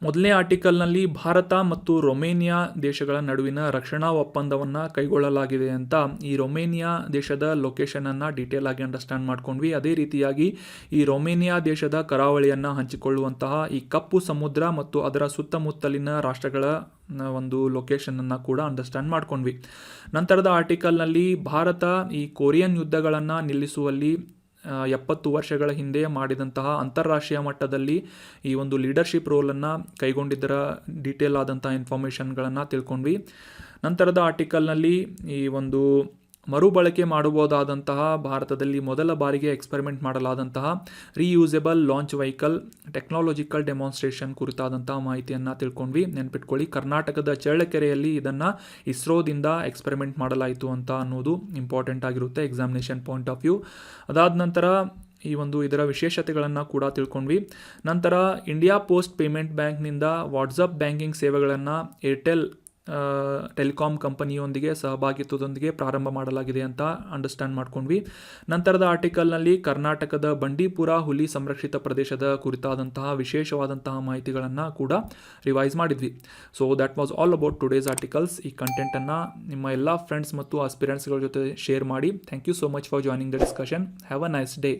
ಮೊದಲನೇ ಆರ್ಟಿಕಲ್ನಲ್ಲಿ ಭಾರತ ಮತ್ತು ರೊಮೇನಿಯಾ ದೇಶಗಳ ನಡುವಿನ ರಕ್ಷಣಾ ಒಪ್ಪಂದವನ್ನು ಕೈಗೊಳ್ಳಲಾಗಿದೆ ಅಂತ ಈ ರೊಮೇನಿಯಾ ದೇಶದ ಲೊಕೇಶನನ್ನು ಡೀಟೇಲ್ ಆಗಿ ಅಂಡರ್ಸ್ಟ್ಯಾಂಡ್ ಮಾಡ್ಕೊಂಡ್ವಿ. ಅದೇ ರೀತಿಯಾಗಿ ಈ ರೊಮೇನಿಯಾ ದೇಶದ ಕರಾವಳಿಯನ್ನು ಹಂಚಿಕೊಳ್ಳುವಂತಹ ಈ ಕಪ್ಪು ಸಮುದ್ರ ಮತ್ತು ಅದರ ಸುತ್ತಮುತ್ತಲಿನ ರಾಷ್ಟ್ರಗಳ ಒಂದು ಲೊಕೇಶನನ್ನು ಕೂಡ ಅಂಡರ್ಸ್ಟ್ಯಾಂಡ್ ಮಾಡ್ಕೊಂಡ್ವಿ. ನಂತರದ ಆರ್ಟಿಕಲ್ನಲ್ಲಿ ಭಾರತ ಈ ಕೊರಿಯನ್ ಯುದ್ಧಗಳನ್ನು ನಿಲ್ಲಿಸುವಲ್ಲಿ 70 ವರ್ಷಗಳ ಹಿಂದೆ ಮಾಡಿದಂತಹ ಅಂತಾರಾಷ್ಟ್ರೀಯ ಮಟ್ಟದಲ್ಲಿ ಈ ಒಂದು ಲೀಡರ್ಶಿಪ್ ರೋಲನ್ನು ಕೈಗೊಂಡಿದ್ದರ ಡೀಟೇಲ್ ಆದಂಥ ಇನ್ಫಾರ್ಮೇಷನ್ಗಳನ್ನು ತಿಳ್ಕೊಂಡ್ವಿ. ನಂತರದ ಆರ್ಟಿಕಲ್ನಲ್ಲಿ ಈ ಒಂದು ಮರುಬಳಕೆ ಮಾಡಬಹುದಾದಂತಹ ಭಾರತದಲ್ಲಿ ಮೊದಲ ಬಾರಿಗೆ ಎಕ್ಸ್ಪೆರಿಮೆಂಟ್ ಮಾಡಲಾದಂತಹ reusable launch vehicle technological demonstration ಕುರಿತಾದಂತಹ ಮಾಹಿತಿಯನ್ನು ತಿಳ್ಕೊಂಡ್ವಿ. ನೆನ್ಪಿಟ್ಕೊಳ್ಳಿ, ಕರ್ನಾಟಕದ ಚಳ್ಳಕೆರೆಯಲ್ಲಿ ಇದನ್ನು ಇಸ್ರೋದಿಂದ ಎಕ್ಸ್ಪೆರಿಮೆಂಟ್ ಮಾಡಲಾಯಿತು ಅಂತ ಅನ್ನೋದು ಇಂಪಾರ್ಟೆಂಟ್ ಆಗಿರುತ್ತೆ ಎಕ್ಸಾಮಿನೇಷನ್ ಪಾಯಿಂಟ್ ಆಫ್ ವ್ಯೂ. ಅದಾದ ನಂತರ ಈ ಒಂದು ಇದರ ವಿಶೇಷತೆಗಳನ್ನು ಕೂಡ ತಿಳ್ಕೊಂಡ್ವಿ. ನಂತರ ಇಂಡಿಯಾ ಪೋಸ್ಟ್ ಪೇಮೆಂಟ್ ಬ್ಯಾಂಕ್ನಿಂದ ವಾಟ್ಸಪ್ ಬ್ಯಾಂಕಿಂಗ್ ಸೇವೆಗಳನ್ನು ಏರ್ಟೆಲ್ ಟೆಲಿಕಾಂ ಕಂಪನಿಯೊಂದಿಗೆ ಸಹಭಾಗಿತ್ವದೊಂದಿಗೆ ಪ್ರಾರಂಭ ಮಾಡಲಾಗಿದೆ ಅಂತ ಅಂಡರ್ಸ್ಟ್ಯಾಂಡ್ ಮಾಡ್ಕೊಂಡ್ವಿ. ನಂತರದ ಆರ್ಟಿಕಲ್ನಲ್ಲಿ ಕರ್ನಾಟಕದ ಬಂಡೀಪುರ ಹುಲಿ ಸಂರಕ್ಷಿತ ಪ್ರದೇಶದ ಕುರಿತಾದಂತಹ ವಿಶೇಷವಾದಂತಹ ಮಾಹಿತಿಗಳನ್ನು ಕೂಡ ರಿವೈಸ್ ಮಾಡಿದ್ವಿ. So that was all about today's articles. ಈ ಕಂಟೆಂಟನ್ನು ನಿಮ್ಮ ಎಲ್ಲ ಫ್ರೆಂಡ್ಸ್ ಮತ್ತು ಆಸ್ಪಿರೆಂಟ್ಸ್ಗಳ ಜೊತೆ ಶೇರ್ ಮಾಡಿ. Thank you so much for joining the discussion. Have a nice day.